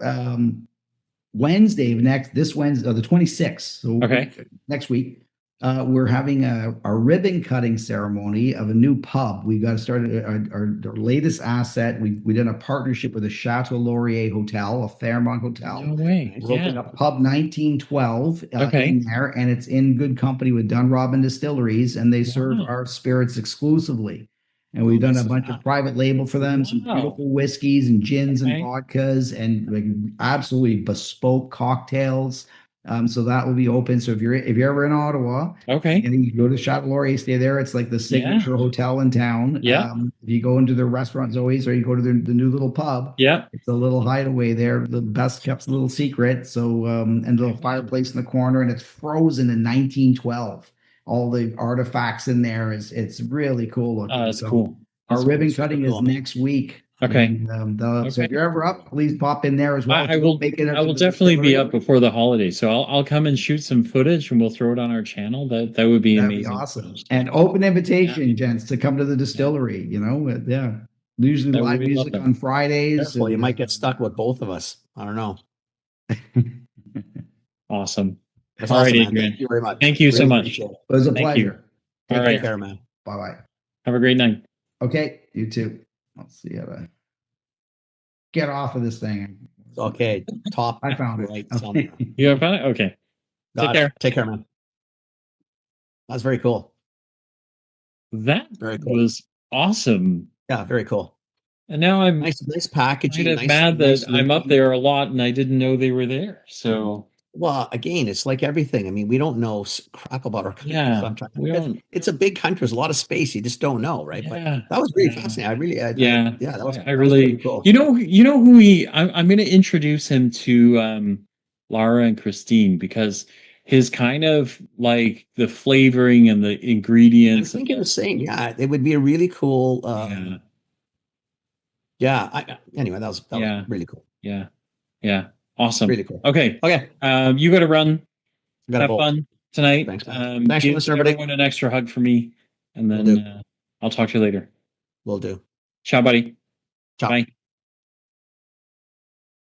Wednesday, this Wednesday, the 26th. So Okay. next week, we're having a ribbon cutting ceremony of a new pub. We got started our latest asset. We did a partnership with the Chateau Laurier Hotel, a Fairmont hotel. No way. We're opening up pub 1912 Okay. in there, and it's in good company with Dunrobin Distilleries, and they serve Wow. our spirits exclusively. And we've done a bunch of private label for them, some Wow. beautiful whiskeys and gins and Okay. vodkas, and like absolutely bespoke cocktails. So that will be open. So if you're ever in Ottawa, Okay. and you go to Chateau Laurier, stay there. It's like the signature hotel in town. Yeah. If you go into the restaurant Zoe's or you go to the new little pub, Yeah. it's a little hideaway there, the best kept little secret. So and a little fireplace in the corner, and it's frozen in 1912. All the artifacts in there it's really cool looking. That's So cool. our ribbon super cutting cool. is next week. Okay. And, So Okay. if you're ever up, please pop in there as well. I will. Make it up I to will the definitely be distillery. up before the holidays, so I'll come and shoot some footage, and we'll throw it on our channel. That would be That'd be amazing. awesome. And open invitation, gents, to come to the distillery. Yeah. Usually That would live be music lovely. on Fridays. Careful, you and, might get stuck with both of us. I don't know. Awesome. That's All right, awesome, man. Adrian. Thank you very much. Thank you so Really much. appreciate it. It was a Thank you. pleasure. All Take right. care, man. Bye-bye. Have a great night. Okay, you too. Let's see how to get off of this thing. Okay, top. I found it. right. Okay. You have fun? Okay. Got Take it. care. Take care, man. That's very cool. That Very cool. was awesome. Yeah, very cool. And now I'm Nice packaging. kind of nice, mad that nice I'm up looking. there a lot and I didn't know they were there. So Well, again, it's like everything. I mean, we don't know crap about our country yeah, sometimes. we don't. It's a big country. There's a lot of space. You just don't know, right? Yeah, But that was really yeah. fascinating. I really, Yeah, yeah, that was. I that was really. pretty cool. You know who he. I'm going to introduce him to Lara and Christine because his kind of like the flavoring and the I ingredients. was thinking the same. Yeah, it would be a really cool. Anyway, that was Yeah. really cool. Yeah. Awesome. Really cool. Okay. Okay, You got to run. got a Have bolt. fun tonight. Thanks, man. Thanks for Give listening, everybody. everyone an extra hug for me, and Will then do. I'll talk to you later. Will do. Ciao, buddy. Ciao. Bye.